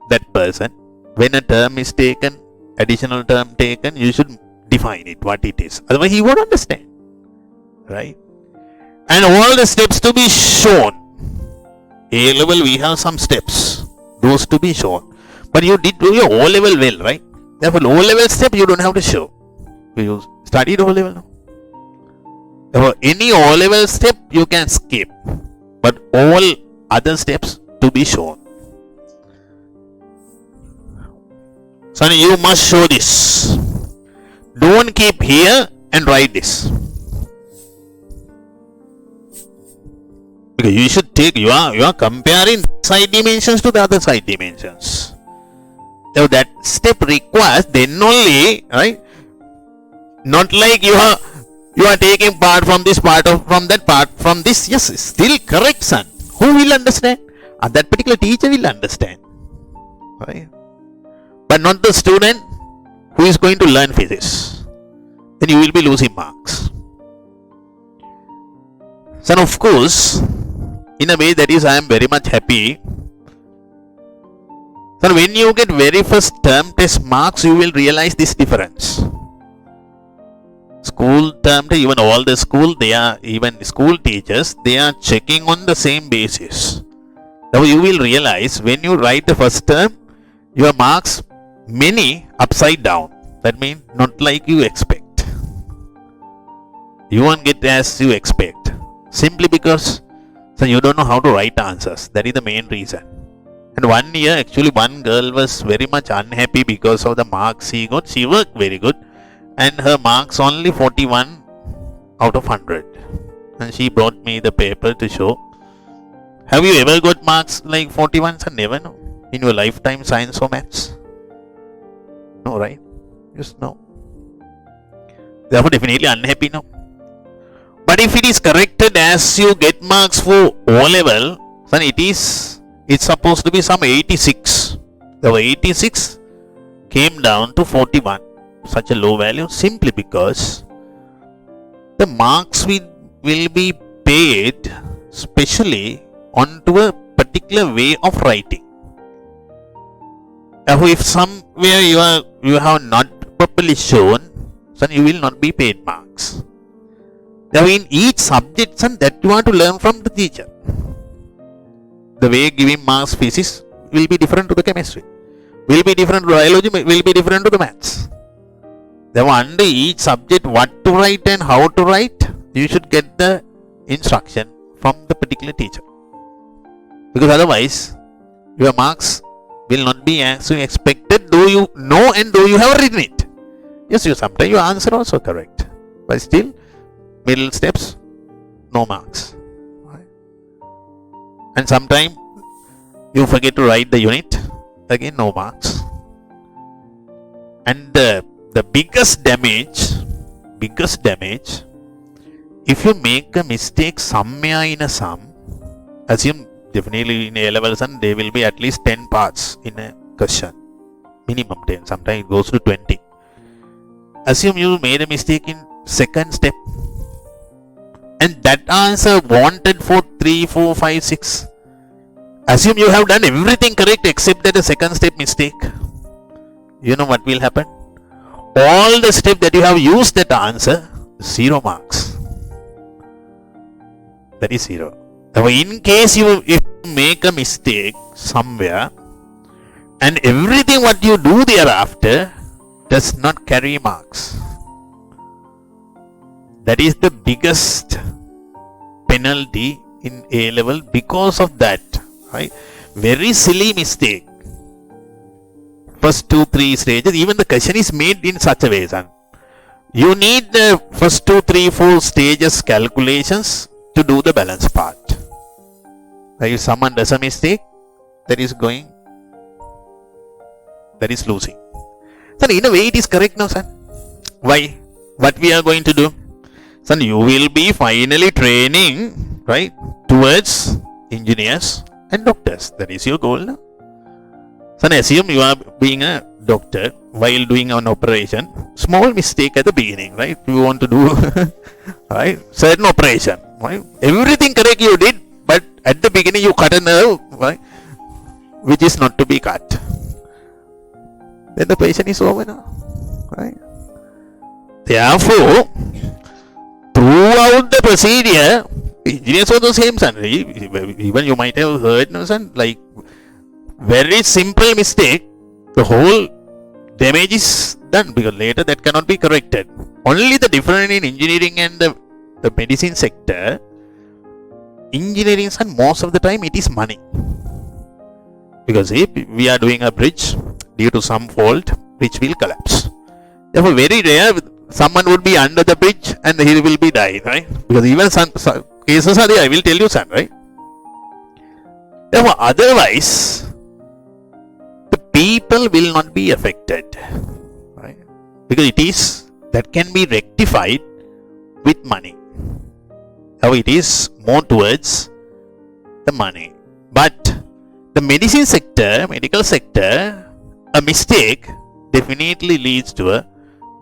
that person. When a term is taken, additional term taken, you should define it, what it is. Otherwise, he won't understand. Right? And all the steps to be shown. A-level, we have some steps. Those to be shown. But you did do your O-level well, right? Therefore, O-level step you don't have to show. You studied O-level now. Therefore, any O-level step you can skip. But all other steps to be shown. Son, you must show this. Don't keep here and write this. Because you should take, you are comparing side dimensions to the other side dimensions. So that step requires then only, right? Not like you are taking part from this part of, from that part, from this. Yes, still correct, son. Who will understand? That particular teacher will understand. Right? But not the student who is going to learn physics. Then you will be losing marks. So, of course, in a way that is, I am very much happy. So, when you get very first term test marks, you will realize this difference. School term test, even all the school, they are, even school teachers, they are checking on the same basis. Now, you will realize when you write the first term, your marks many upside down. That means not like you expect. You won't get as you expect. Simply because you don't know how to write answers. That is the main reason. And 1 year, actually, one girl was very much unhappy because of the marks she got. She worked very good, and her marks only 41 out of 100. And she brought me the paper to show. Have you ever got marks like 41? Sir, never know. In your lifetime, science or maths? No, right? Just no. Therefore, definitely unhappy now. But if it is corrected as you get marks for O level, then it's supposed to be some 86. The 86 came down to 41. Such a low value simply because the marks will be paid specially onto a particular way of writing. If somewhere you have not properly shown, then you will not be paid marks. Now in each subject that you want to learn from the teacher. The way giving marks physics will be different to the chemistry. Will be different to biology, will be different to the maths. Therefore under each subject what to write and how to write, you should get the instruction from the particular teacher. Because otherwise your marks will not be as you expected, though you know and though you have written it. Yes, sometimes your answer also correct. But still, middle steps, no marks. And sometimes you forget to write the unit, again no marks. And the biggest damage, if you make a mistake somewhere in a sum, assume definitely in A levels and there will be at least 10 parts in a question. Minimum 10, sometimes it goes to 20. Assume you made a mistake in second step. And that answer wanted for 3, 4, 5, 6. Assume you have done everything correct except that the second step mistake. You know what will happen? All the steps that you have used that answer, 0 marks. That is 0. Now in case if you make a mistake somewhere and everything what you do thereafter does not carry marks. That is the biggest penalty in A level because of that. Right? Very silly mistake. First 2, 3 stages, even the question is made in such a way, son. You need the first 2, 3, 4 stages calculations to do the balance part. If someone does a mistake, that is losing. Son, in a way it is correct now, son. Why? What we are going to do? Son, you will be finally training, right, towards engineers and doctors. That is your goal now. Son, assume you are being a doctor while doing an operation. Small mistake at the beginning, right? You want to do right, certain operation. Right? Everything correct you did, but at the beginning you cut a nerve, right, which is not to be cut. Then the patient is over now. Right? Therefore, throughout the procedure, engineers are the same, son. Even you might have heard, no, son, like very simple mistake, the whole damage is done because later that cannot be corrected. Only the difference in engineering and the medicine sector, engineering, son, most of the time it is money. Because if we are doing a bridge, due to some fault, bridge will collapse. Therefore, very rare someone would be under the bridge and he will be dying, right? Because even some cases are there, I will tell you, son, right? Therefore, otherwise, the people will not be affected, right? Because that can be rectified with money. Now it is more towards the money. But the medicine sector, medical sector, a mistake definitely leads to a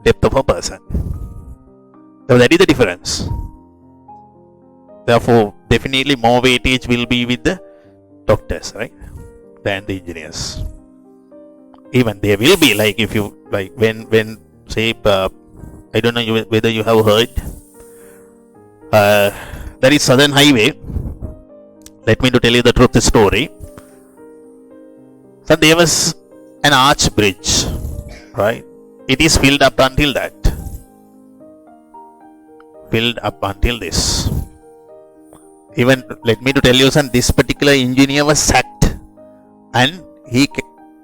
death of a person. So that is the difference. Therefore, definitely more weightage will be with the doctors, right, than the engineers. Even they will be like, if you like when say I don't know whether you have heard, there is Southern Highway. Let me to tell you the truth story. So there was an arch bridge, right? It is filled up until that. Filled up until this. Even let me to tell you, son, this particular engineer was sacked, and he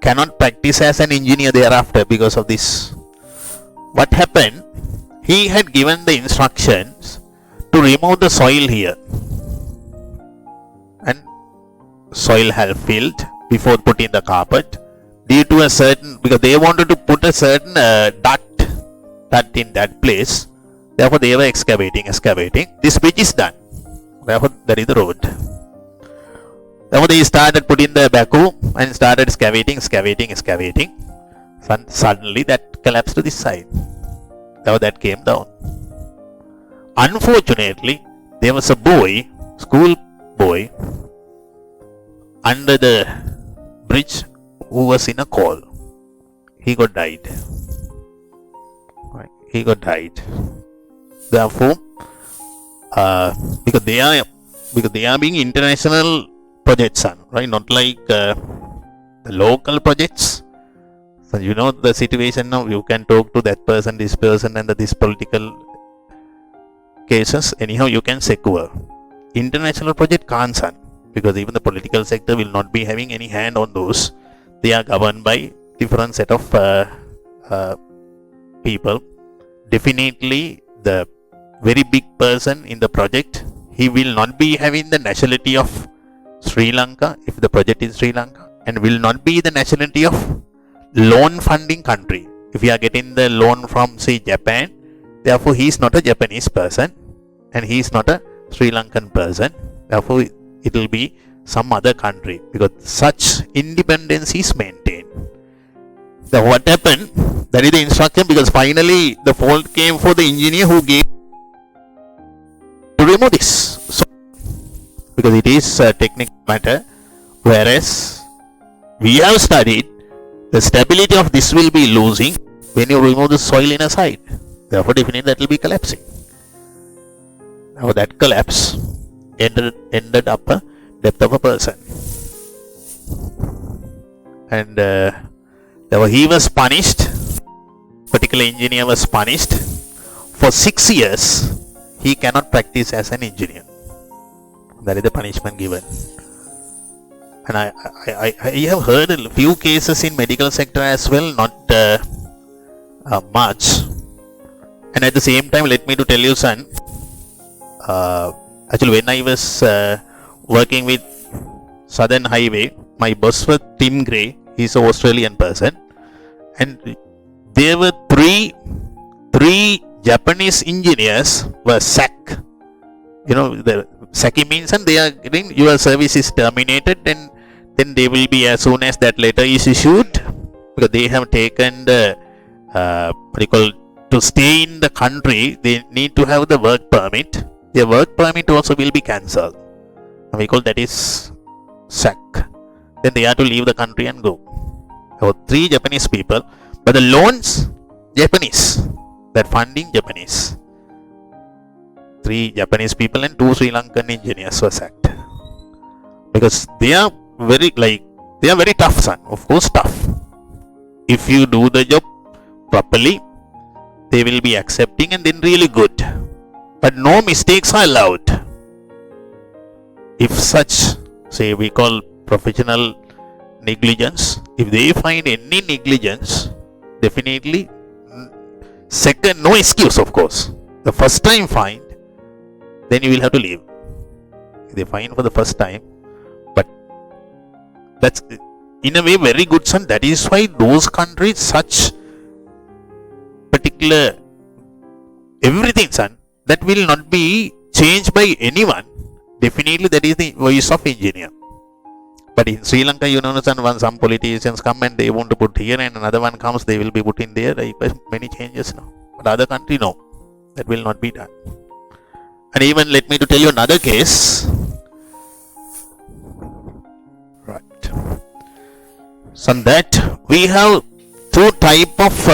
cannot practice as an engineer thereafter because of this. What happened? He had given the instructions to remove the soil here, and soil had filled before putting the carpet due to a certain, because they wanted to put a certain duct in that place. Therefore they were excavating. This bridge is done, therefore there is the road. Therefore they started putting the backhoe and started excavating. Suddenly that collapsed to this side. Therefore that came down. Unfortunately, there was a boy, school boy, under the bridge who was in a call. He got died. Therefore, because they are being international projects, right? Not like the local projects. So you know the situation now. You can talk to that person, this person, and this political cases. Anyhow, you can secure. International project can't, son, because even the political sector will not be having any hand on those. They are governed by different set of people. Definitely, the very big person in the project, he will not be having the nationality of Sri Lanka if the project is Sri Lanka, and will not be the nationality of loan funding country. If you are getting the loan from, say, Japan, therefore he is not a Japanese person and he is not a Sri Lankan person. Therefore it will be some other country, because such independence is maintained. So what happened? That is the instruction, because finally the fault came for the engineer who gave to remove this. So, because it is a technical matter, whereas we have studied the stability of this will be losing when you remove the soil in a side. Therefore definitely that will be collapsing. Now that collapse ended up a depth of a person, and therefore he was punished. Particular engineer was punished for 6 years. He cannot practice as an engineer. That is the punishment given. And I have heard a few cases in medical sector as well, not much. And at the same time, let me to tell you, son, actually when I was working with Southern Highway, my boss was Tim Gray. He's an Australian person, and there were three Japanese engineers were sacked. You know, the sacking means, and they are getting, your service is terminated, and then they will be, as soon as that letter is issued, because they have taken the to stay in the country, they need to have the work permit. Their work permit also will be cancelled. We call that is sack. Then they have to leave the country and go. So 3 Japanese people, but the loans Japanese, that funding Japanese. 3 Japanese people and 2 Sri Lankan engineers were sacked, because they are very tough, son. Of course, tough. If you do the job properly, they will be accepting and then really good. But no mistakes are allowed. If such, say, we call professional negligence, if they find any negligence, definitely second, no excuse, of course. The first time find, then you will have to leave. If they find for the first time, but that's in a way very good, son. That is why those countries, such particular everything, son, that will not be changed by anyone. Definitely that is the voice of engineer. But in Sri Lanka, you know, son, when some politicians come and they want to put here, and another one comes, they will be put in there. Many changes now. But other country, no, that will not be done. And even let me to tell you another case. Right. So that we have 2 type of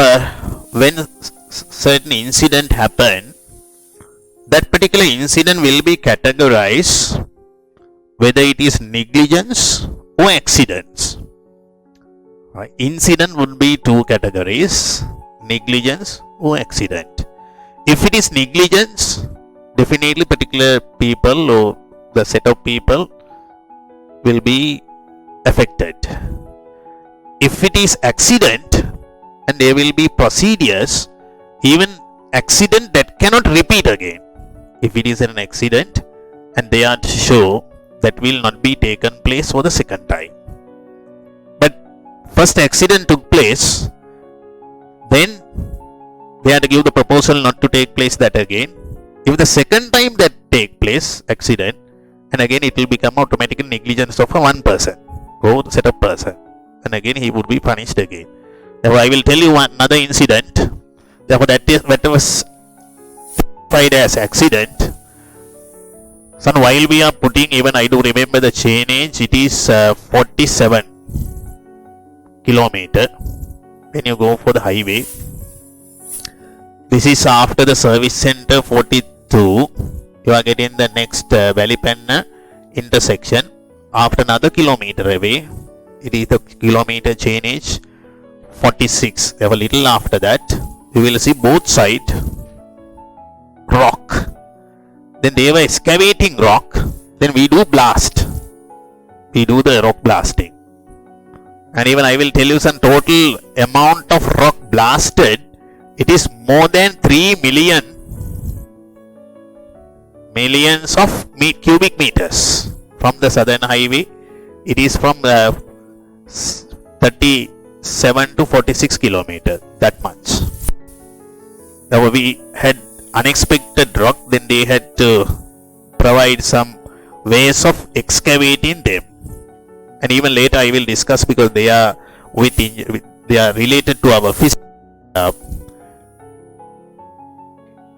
when certain incident happen, that particular incident will be categorized whether it is negligence or accidents. Right. Incident would be 2 categories: negligence or accident. If it is negligence, definitely particular people or the set of people will be affected. If it is accident, and there will be procedures, even accident that cannot repeat again. If it is an accident and they are to show, that will not be taken place for the second time. But first accident took place, then they have to give the proposal not to take place that again. If the second time that take place accident, and again it will become automatically negligence of a one person, or set of person, and again he would be punished again. Therefore, I will tell you another incident. Therefore, that was classified as accident. So while we are putting, even I do remember the chainage, it is 47 kilometer when you go for the highway. This is after the service center 42. You are getting the next Valleypenna intersection. After another kilometer away, it is the kilometer chainage 46. A little after that, you will see both sides rock. Then they were excavating rock. Then we do blast. We do the rock blasting. And even I will tell you some total amount of rock blasted. It is more than 3 millions of cubic meters from the southern highway. It is from 37 to 46 kilometers, that much. Now we had unexpected rock, then they had to provide some ways of excavating them. And even later I will discuss, because they are they are related to our physics.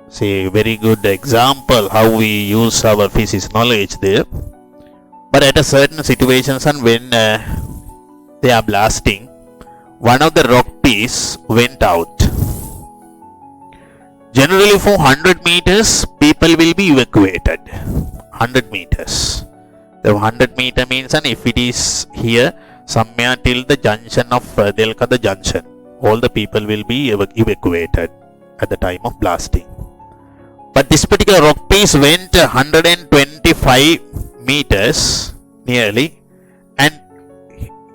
Say very good example how we use our physics knowledge there. But at a certain situations, and when they are blasting, one of the rock piece went out. Generally for 100 meters, people will be evacuated. 100 meters. The 100 meter means, and if it is here, somewhere till the junction of Delkada junction, all the people will be evacuated at the time of blasting. But this particular rock piece went 125 meters nearly and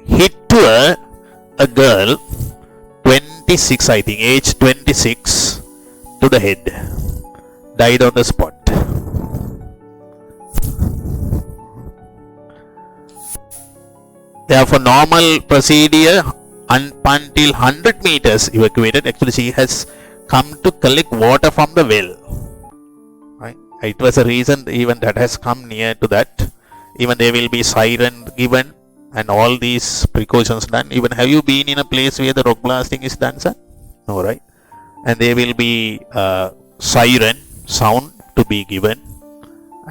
hit to a girl, 26 I think, age 26, to the head. Died on the spot. Therefore, normal procedure until 100 meters evacuated. Actually, she has come to collect water from the well. Right? It was a reason even that has come near to that. Even there will be siren given and all these precautions done. Even have you been in a place where the rock blasting is done, sir? No, right? And there will be siren sound to be given,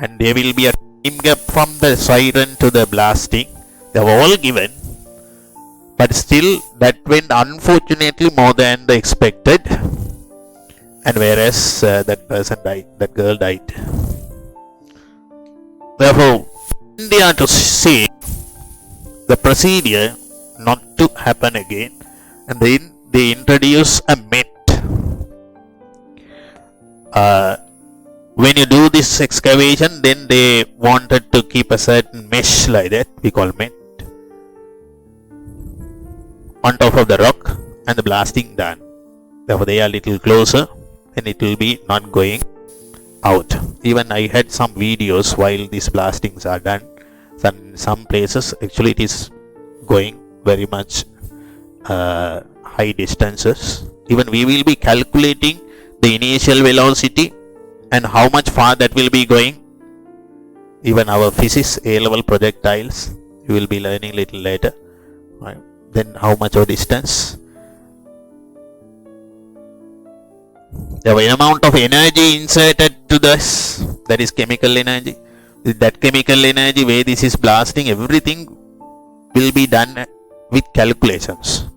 and there will be a time gap from the siren to the blasting. They were all given, but still that went unfortunately more than the expected, and whereas that person died, that girl died. Therefore, India to see the procedure not to happen again, and then they introduce a met. When you do this excavation, then they wanted to keep a certain mesh like that, we call met, on top of the rock, and the blasting done. Therefore they are little closer, and it will be not going out. Even I had some videos while these blastings are done. Some places actually it is going very much high distances. Even we will be calculating the initial velocity and how much far that will be going. Even our physics A-level projectiles, you will be learning little later. Right? Then how much of distance. The amount of energy inserted to this, that is chemical energy. With that chemical energy, where this is blasting, everything will be done with calculations.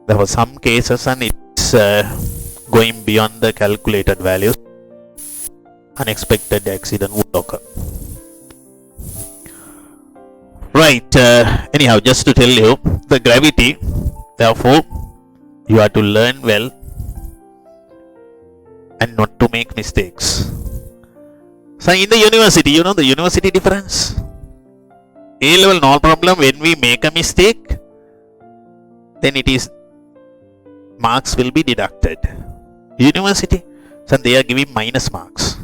There were some cases and it's going beyond the calculated values. Unexpected accident would occur. Right, anyhow, just to tell you, the gravity, therefore, you have to learn well and not to make mistakes. So in the university, you know the university difference? A level no problem. When we make a mistake, then it is marks will be deducted. University, so they are giving minus marks.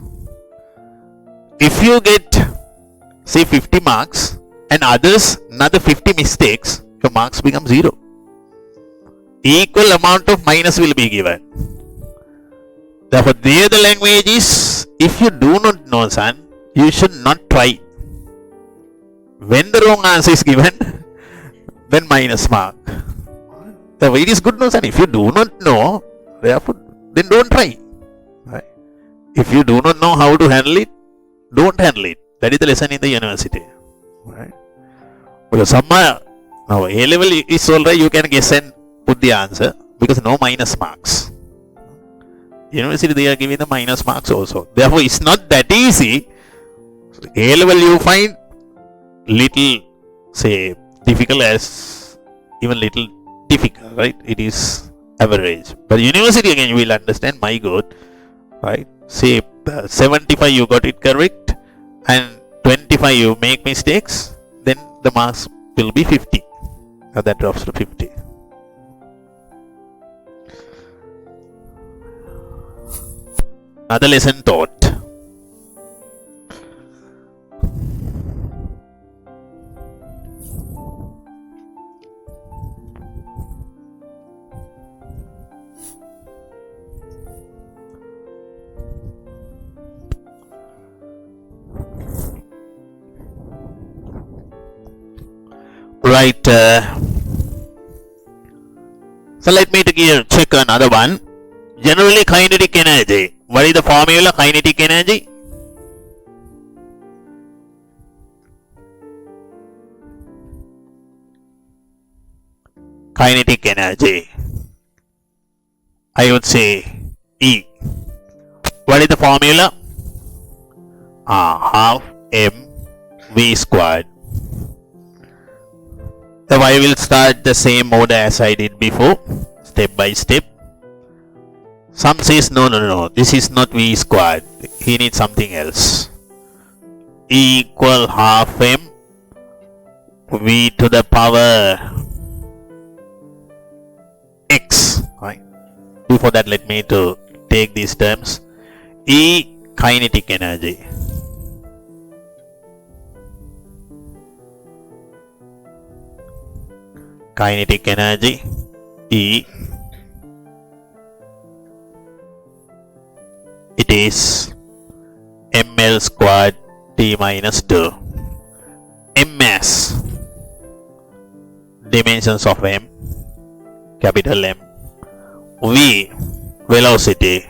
If you get say 50 marks and others another 50 mistakes, your marks become 0. Equal amount of minus will be given. Therefore, there the language is, if you do not know, son, you should not try. When the wrong answer is given, then minus mark. Therefore, it is good, no, son. If you do not know, therefore, then don't try. Right? If you do not know how to handle it, don't handle it. That is the lesson in the university. Right? Because somewhere, now A level is alright, you can guess and put the answer because no minus marks. University, they are giving the minus marks also. Therefore, it's not that easy. A level you find little, say, difficult as even little difficult, right? It is average. But university again, you will understand, my God, right? Say 75 you got it correct and 25 you make mistakes, then the marks will be 50. Now that drops to 50. Another lesson taught. Right. So let me check another one. Generally kinetic energy. What is the formula kinetic energy? Kinetic energy, I would say E. What is the formula? Half mv squared. So I will start the same order as I did before, step by step. Some says no, this is not v squared, he needs something else. E equal half m v to the power x. Right. Before that, let me to take these terms. E kinetic energy. Kinetic energy E, it is ml squared t minus 2. M mass, dimensions of m, capital M. V, velocity,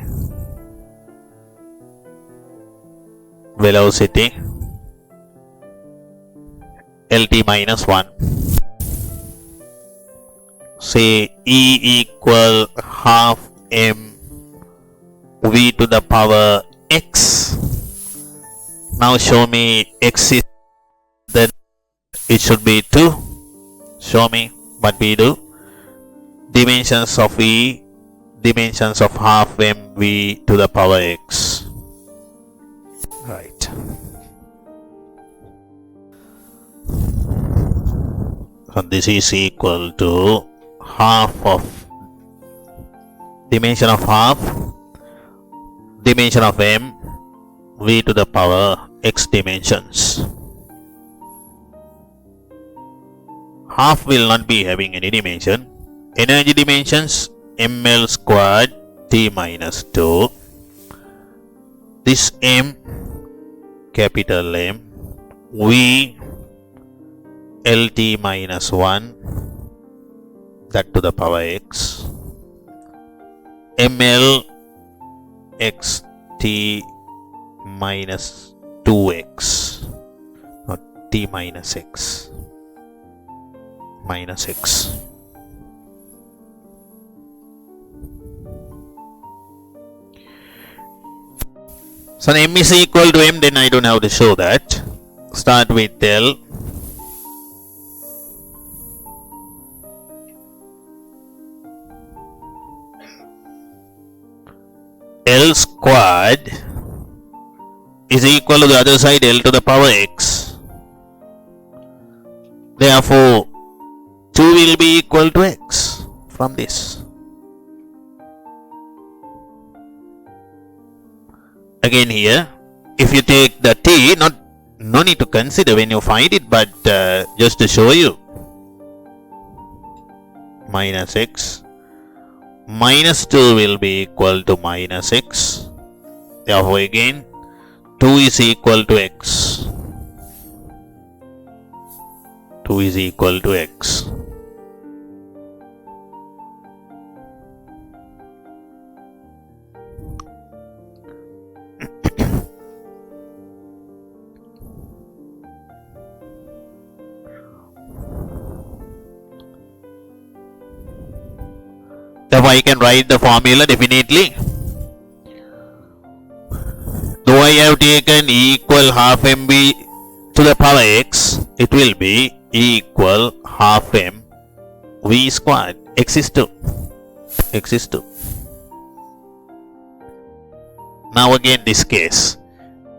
lt minus 1. Say E equal half m v to the power x. Now show me x is, then it should be 2. Show me what we do. Dimensions of E, dimensions of half m v to the power x. Right. So this is equal to half of dimension of half, dimension of m v to the power x dimensions. Half will not be having any dimension. Energy dimensions ml squared t minus 2. This m, capital M, v lt minus 1, that to the power x, ml x t minus 2x, not t minus x, minus x. So m is equal to m, then I don't have to show that. Start with L. L squared is equal to the other side L to the power x. Therefore, 2 will be equal to x from this. Again here, if you take the t, no need to consider when you find it, but just to show you, minus x minus 2 will be equal to minus x. Therefore again 2 is equal to x. 2 is equal to x. Therefore I can write the formula definitely. Though I have taken E equal half mv to the power x, it will be E equal half m v squared. X is 2. X is 2. Now again this case,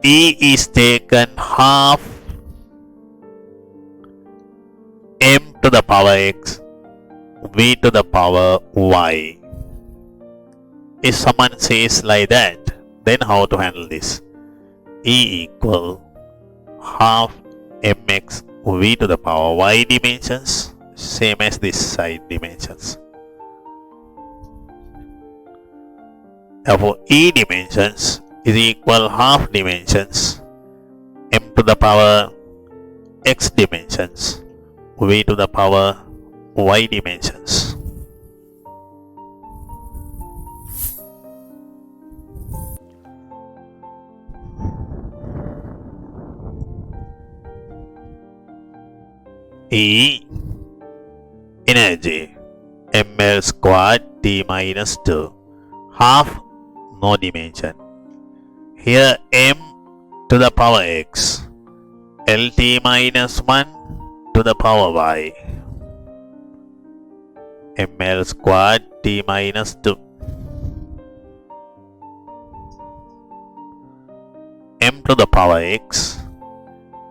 E is taken half m to the power x, v to the power y. If someone says like that, then how to handle this? E equal half mx v to the power y dimensions, same as this side dimensions. Therefore E dimensions is equal half dimensions m to the power x dimensions v to the power y dimensions. E energy ml squared t minus 2, half no dimension. Here m to the power x, lt minus 1 to the power y, ml squared t minus 2. M to the power x,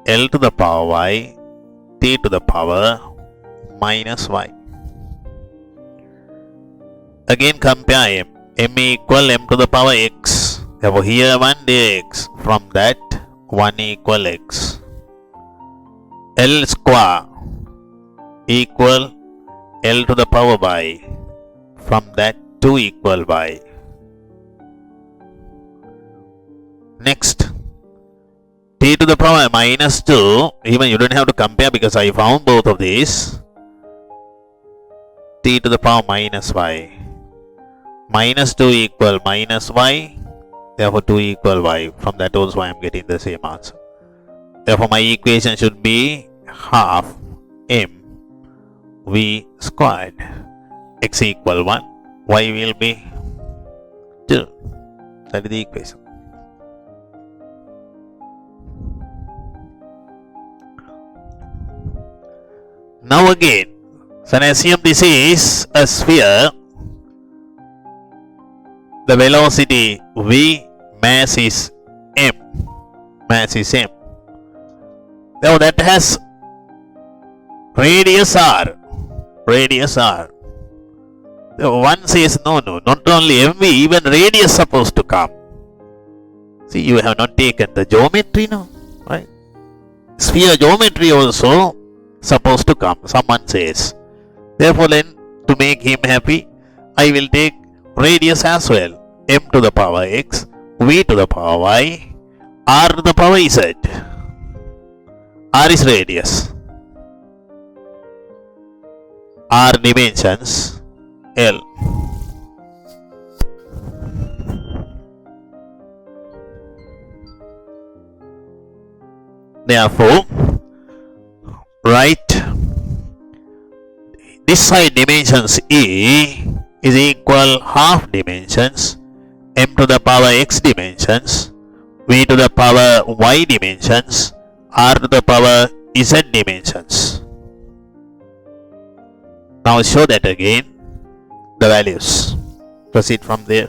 L to the power y, t to the power minus y. Again compare m. M equal m to the power x. Therefore here 1 dx. From that 1 equal x. L square equal L to the power y. From that 2 equal y. Next, t to the power minus 2, even you don't have to compare because I found both of these. T to the power minus y. Minus 2 equal minus y. Therefore 2 equal y. From that also I am getting the same answer. Therefore my equation should be half m v squared. X equal 1. Y will be 2. That is the equation. Now again, so assume this is a sphere. The velocity v, mass is m. Mass is m. Now that has radius r. Radius r. One says no, not only mv, even radius supposed to come. See, you have not taken the geometry now, right? Sphere geometry also supposed to come, someone says. Therefore then, to make him happy, I will take radius as well. M to the power x, v to the power y, r to the power z. R is radius. R dimensions L. Therefore, write this side dimensions E is equal half dimensions m to the power x dimensions, v to the power y dimensions, r to the power z dimensions. Now show that again, the values. Proceed from there.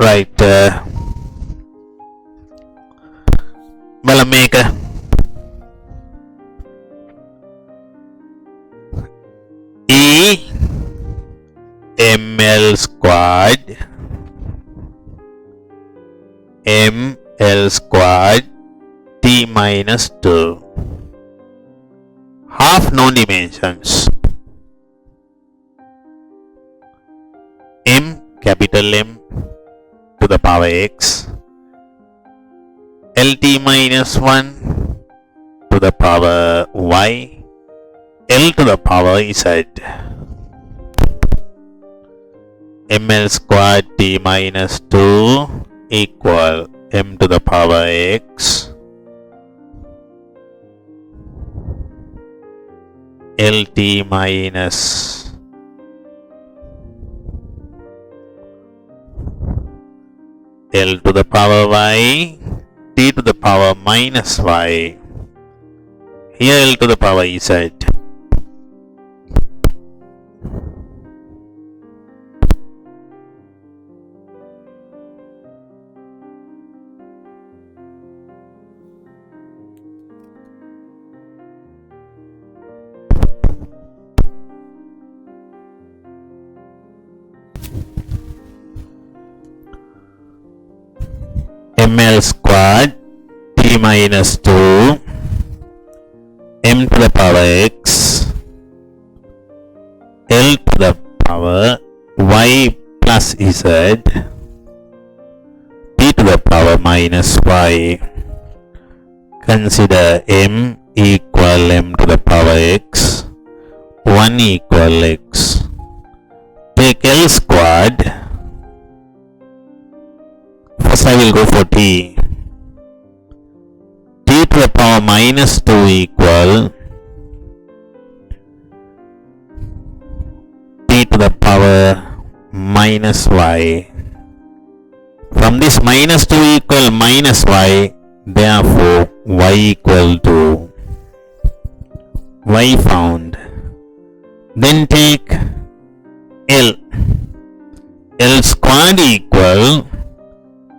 Right. Well, make E ml squared ml squared t minus 2 half known dimensions m capital M to the power x lt minus 1 to the power y L to the power z ml squared t minus 2 equal m to the power x lt minus L to the power y t to the power minus y. Here L to the power z. ml squared t minus 2 m to the power x L to the power y plus z t to the power minus y. Consider m equal m to the power x 1 equal x. Take L squared. First I will go for t. T to the power minus 2 equal t to the power minus y. From this minus 2 equal minus y, therefore y equal to y found. Then take L. L squared equal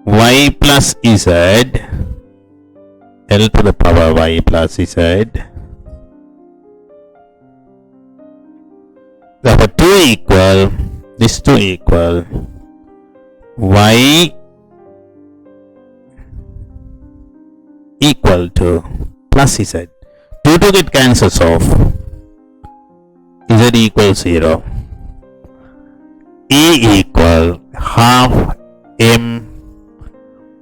y plus z L to the power y plus z. Therefore 2 equal this 2 equal y equal to plus z. 2 to get cancels off. Z equals 0. E equal half m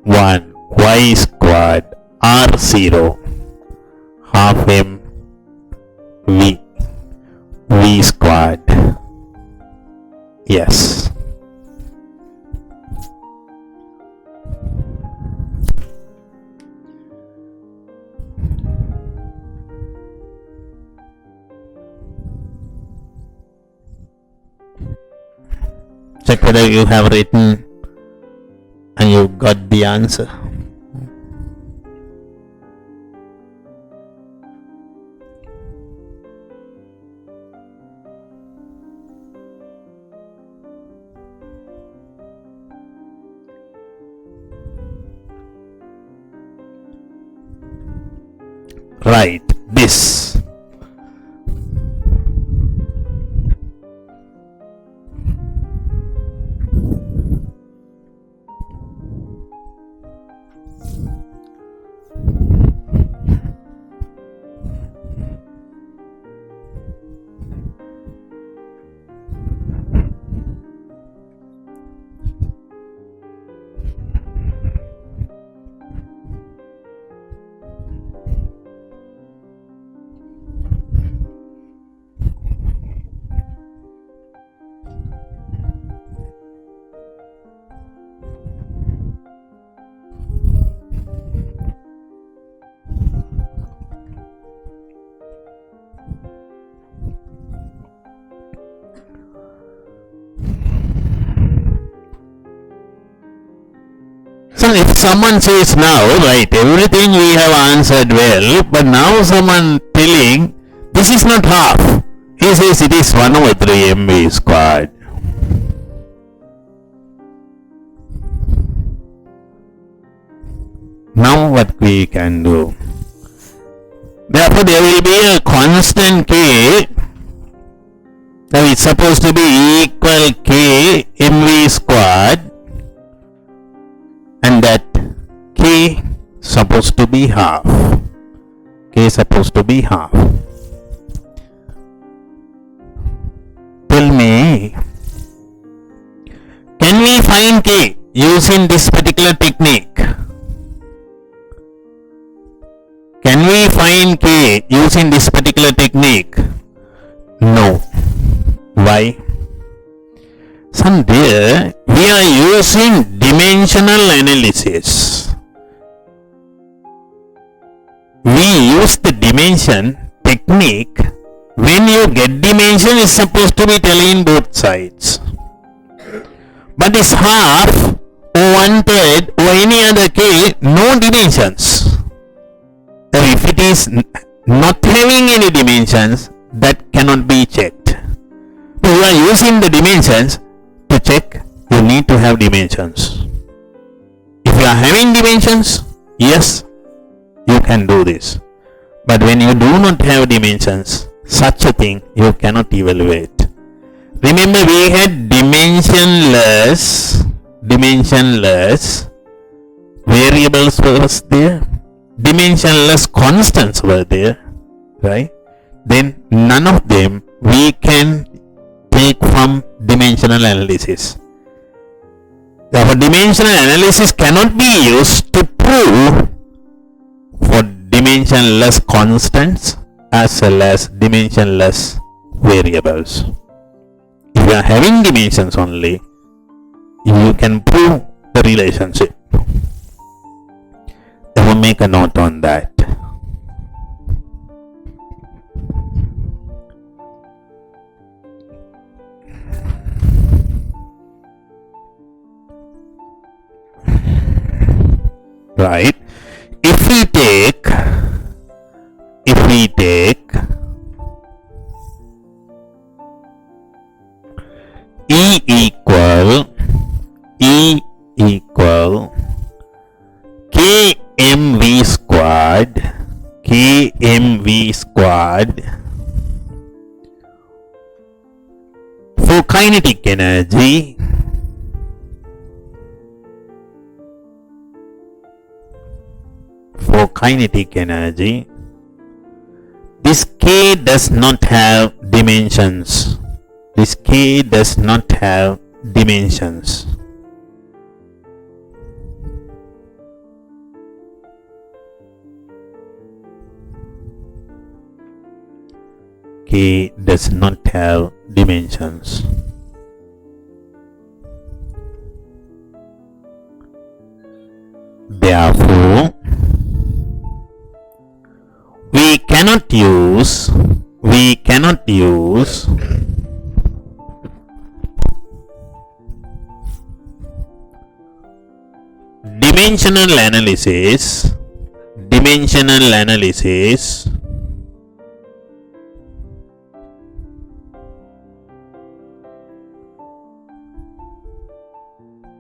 1 y squared r 0 half m v squared. Yes. Check whether you have written and you got the answer. Right, this. So if someone says now, right, everything we have answered well, but now someone telling this is not half. He says it is 1/3 mv squared. Now what we can do? Therefore there will be a constant k. Now it's supposed to be equal k mv squared, and that k supposed to be half. K supposed to be half. Tell me, can we find k using this particular technique? Can we find k using this particular technique? No. Why? Son, there we are using dimensional analysis. We use the dimension technique. When you get dimension, it's supposed to be telling both sides. But this half or 1/3 or any other k, no dimensions. If it is not having any dimensions, that cannot be checked. If you are using the dimensions to check, you need to have dimensions. If you are having dimensions, yes, you can do this. But when you do not have dimensions, such a thing you cannot evaluate. Remember, we had dimensionless variables was there, dimensionless constants were there, right? Then none of them we can take from dimensional analysis. Therefore, dimensional analysis cannot be used to prove for dimensionless constants as well as dimensionless variables. If you are having dimensions only, you can prove the relationship. Therefore, make a note on that. Right? If we take E equal kmv squared for kinetic energy, this k does not have dimensions. K does not have dimensions. Therefore, we cannot use dimensional analysis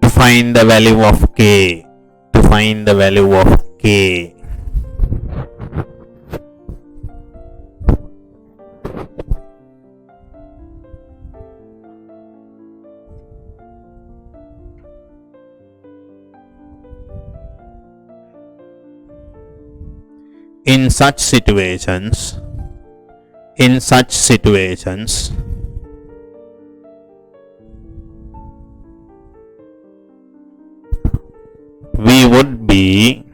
to find the value of k. In such situations, we would be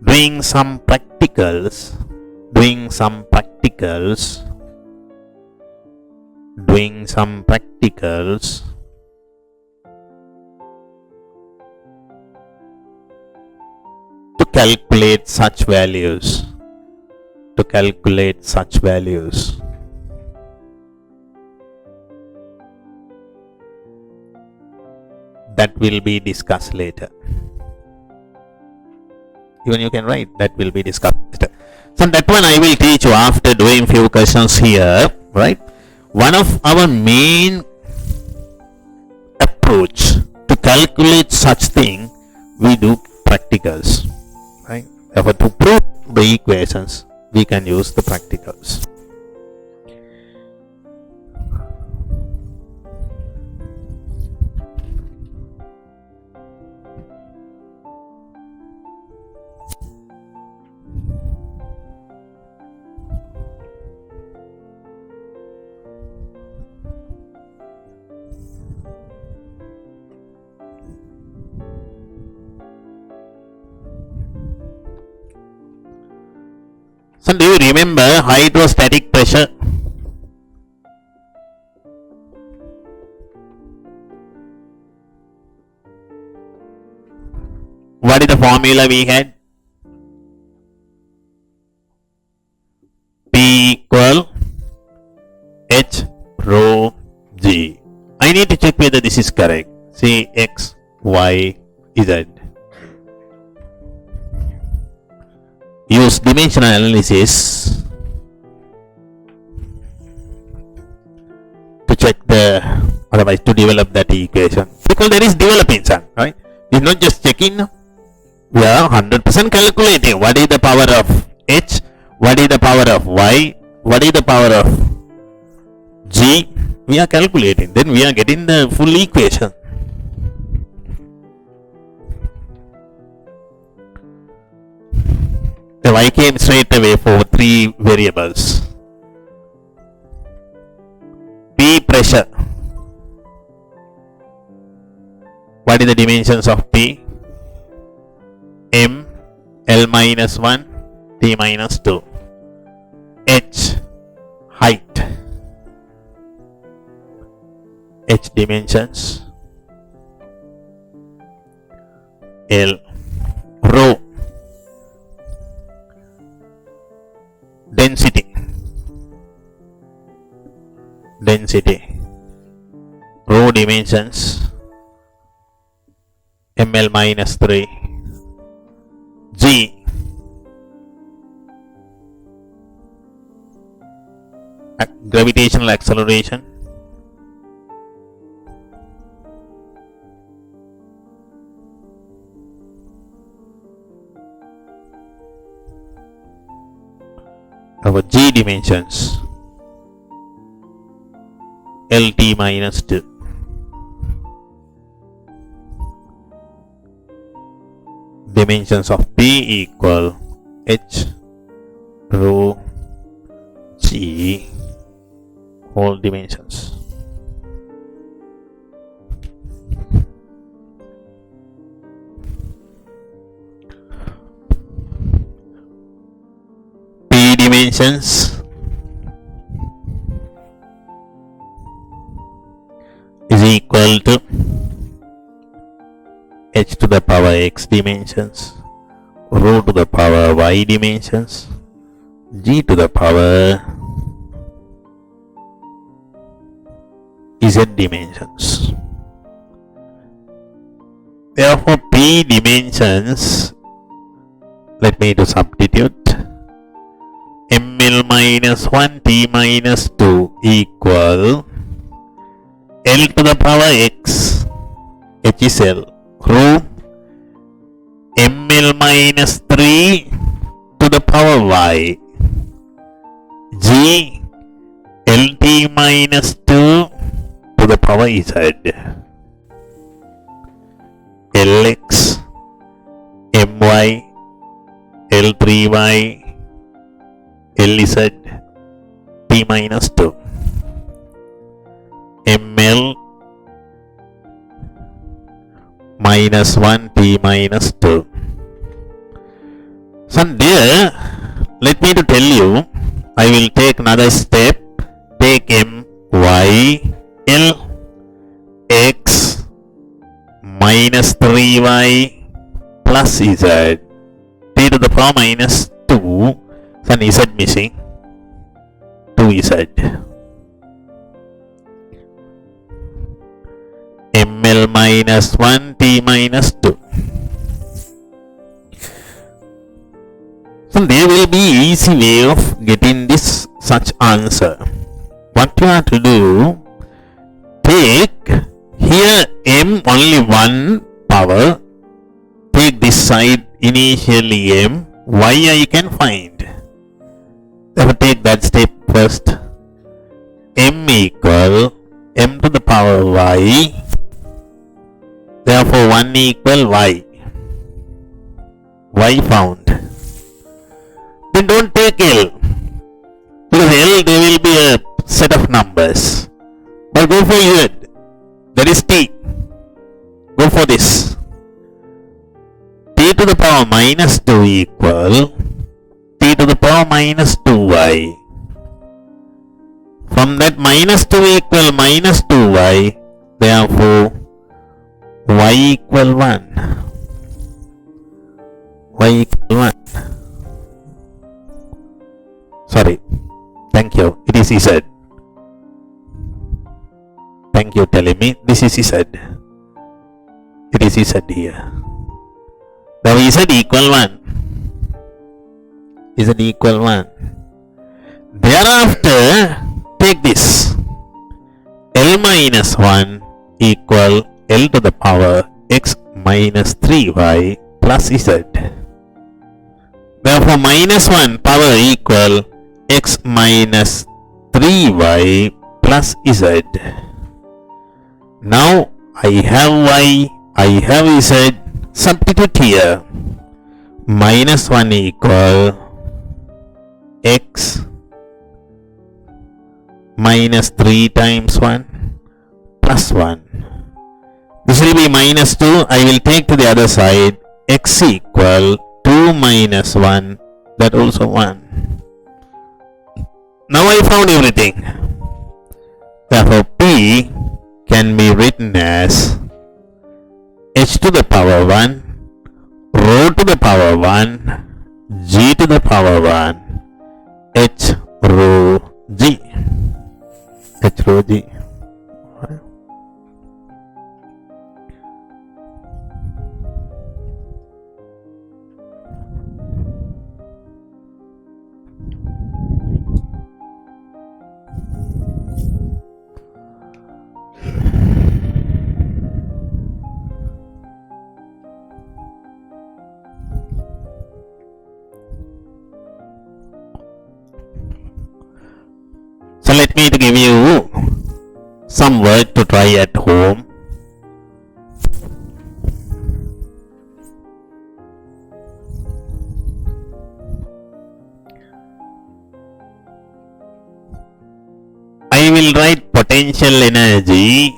doing some practicals to calculate such values. That will be discussed later. Even you can write, that will be discussed later. So that one I will teach you after doing few questions here, right? One of our main approach to calculate such thing, we do practicals, right? Therefore, to prove the equations, we can use the practicals. So do you remember hydrostatic pressure? What is the formula we had? P equal H rho G. I need to check whether this is correct. See X, Y, Z. Use dimensional analysis to check otherwise to develop that equation, because there is developing some, right? It's not just checking. We are 100% calculating what is the power of H, what is the power of Y, what is the power of G. We are calculating, then we are getting the full equation. So I came straight away for three variables. P pressure. What is the dimensions of P? M, L minus 1, T minus 2. H, height. H dimensions. L, rho. Density, rho dimensions, ml minus 3, G, gravitational acceleration, our G dimensions, LT minus 2. Dimensions of P equal H rho G whole dimensions. P dimensions is equal to H to the power X dimensions, rho to the power Y dimensions, G to the power Z dimensions. Therefore, P dimensions, let me do substitute, ml minus 1 T minus 2 equal L to the power X, H is L, rho ml minus 3 to the power Y, G LT minus 2 to the power Z, Lx my L3y Lz T minus 2 ml minus 1 T minus 2. So there, let me to tell you, I will take another step, take m y L x minus 3y plus z T to the power minus 2, so z missing, 2z ml minus 1 T minus 2. So there will be easy way of getting this such answer. What you have to do, take here m only one power, take this side initially m, y I can find. Therefore take that step first. M equal m to the power y, therefore 1 equal y. Y found. Then don't take L, because L there will be a set of numbers. But go for Z, that is T. Go for this. T to the power minus 2 equal T to the power minus 2y. From that minus 2 equal minus 2y, therefore y equal 1. Y equal 1. Sorry. Thank you. It is Z. Thank you telling me. This is Z. It is Z here. Now Z equal 1. Z equal 1. Thereafter, take this. L minus 1 equal L to the power x minus 3y plus Z. Therefore, minus 1 power equal x minus 3y plus Z. Now, I have y, I have Z, substitute here. Minus 1 equal x minus 3 times 1 plus 1. This will be minus 2. I will take to the other side. X equal 2 minus 1. That also 1. Now I found everything. Therefore P can be written as h to the power 1, rho to the power 1, g to the power 1, h rho g. H rho g. So let me to give you some work to try at home. I will write potential energy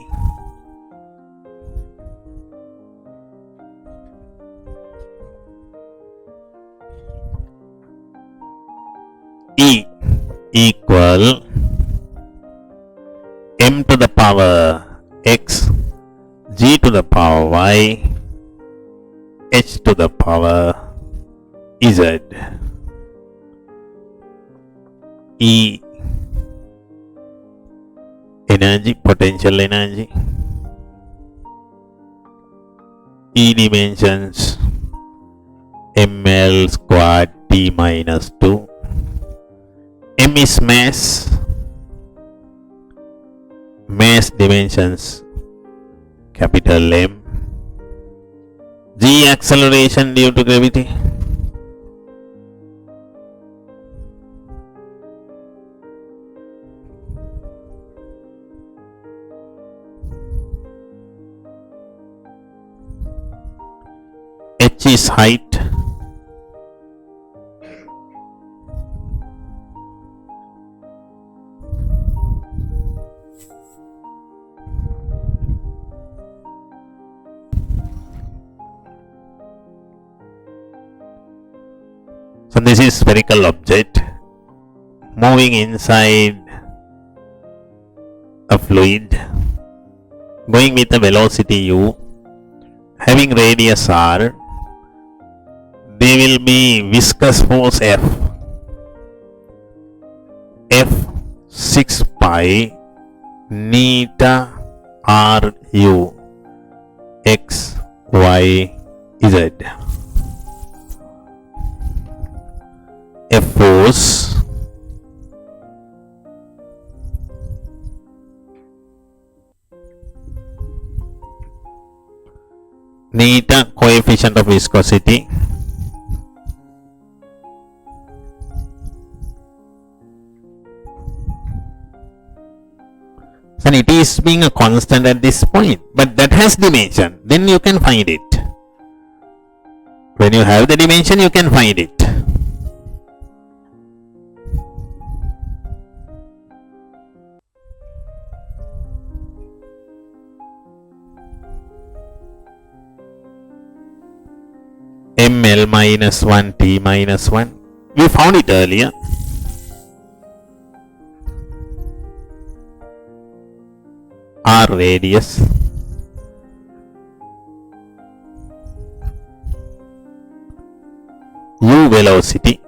E equal m to the power x, g to the power y, h to the power z. E energy, potential energy. E dimensions ml squared t minus 2. M is mass. Mass dimensions capital M. G acceleration due to gravity. H is height. So this is spherical object moving inside a fluid, going with a velocity u, having radius r. There will be viscous force F. F 6 pi neta r u x y z. a force theta coefficient of viscosity and it is being a constant at this point, but that has dimension, then you can find it. When you have the dimension, you can find it. ml minus 1 t minus 1, we found it earlier. R radius, u velocity,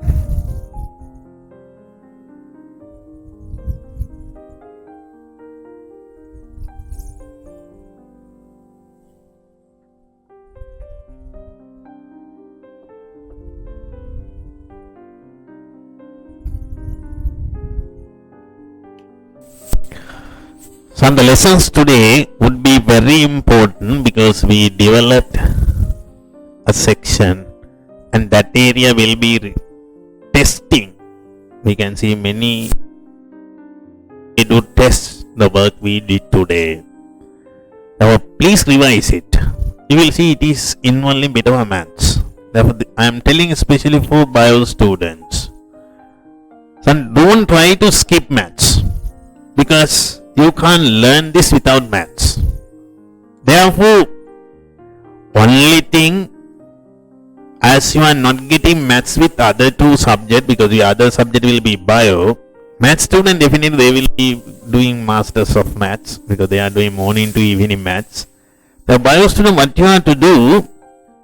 so the lessons today would be very important because we developed a section and that area will be testing. We can see many we do test the work we did today. Now please revise it. You will see it is involving bit of a maths. Therefore, I am telling especially for bio students. So don't try to skip maths because you can't learn this without maths. Therefore, only thing, as you are not getting maths with other two subjects because the other subject will be bio, maths student definitely they will be doing masters of maths because they are doing morning to evening maths. The bio student, what you have to do,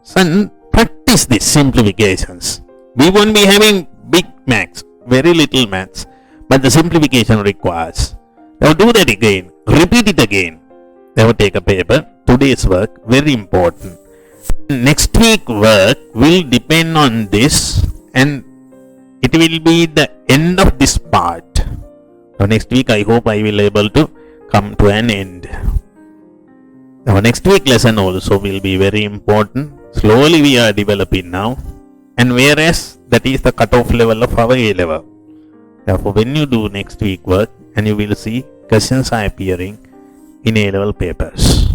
son, practice these simplifications. We won't be having big maths, very little maths, but the simplification requires. Now do that again, repeat it again. Now take a paper, today's work, very important. Next week work will depend on this and it will be the end of this part. Now next week I hope I will able to come to an end. Now next week lesson also will be very important. Slowly we are developing now, and whereas that is the cutoff level of our A level. Therefore when you do next week work, and you will see questions are appearing in A level papers.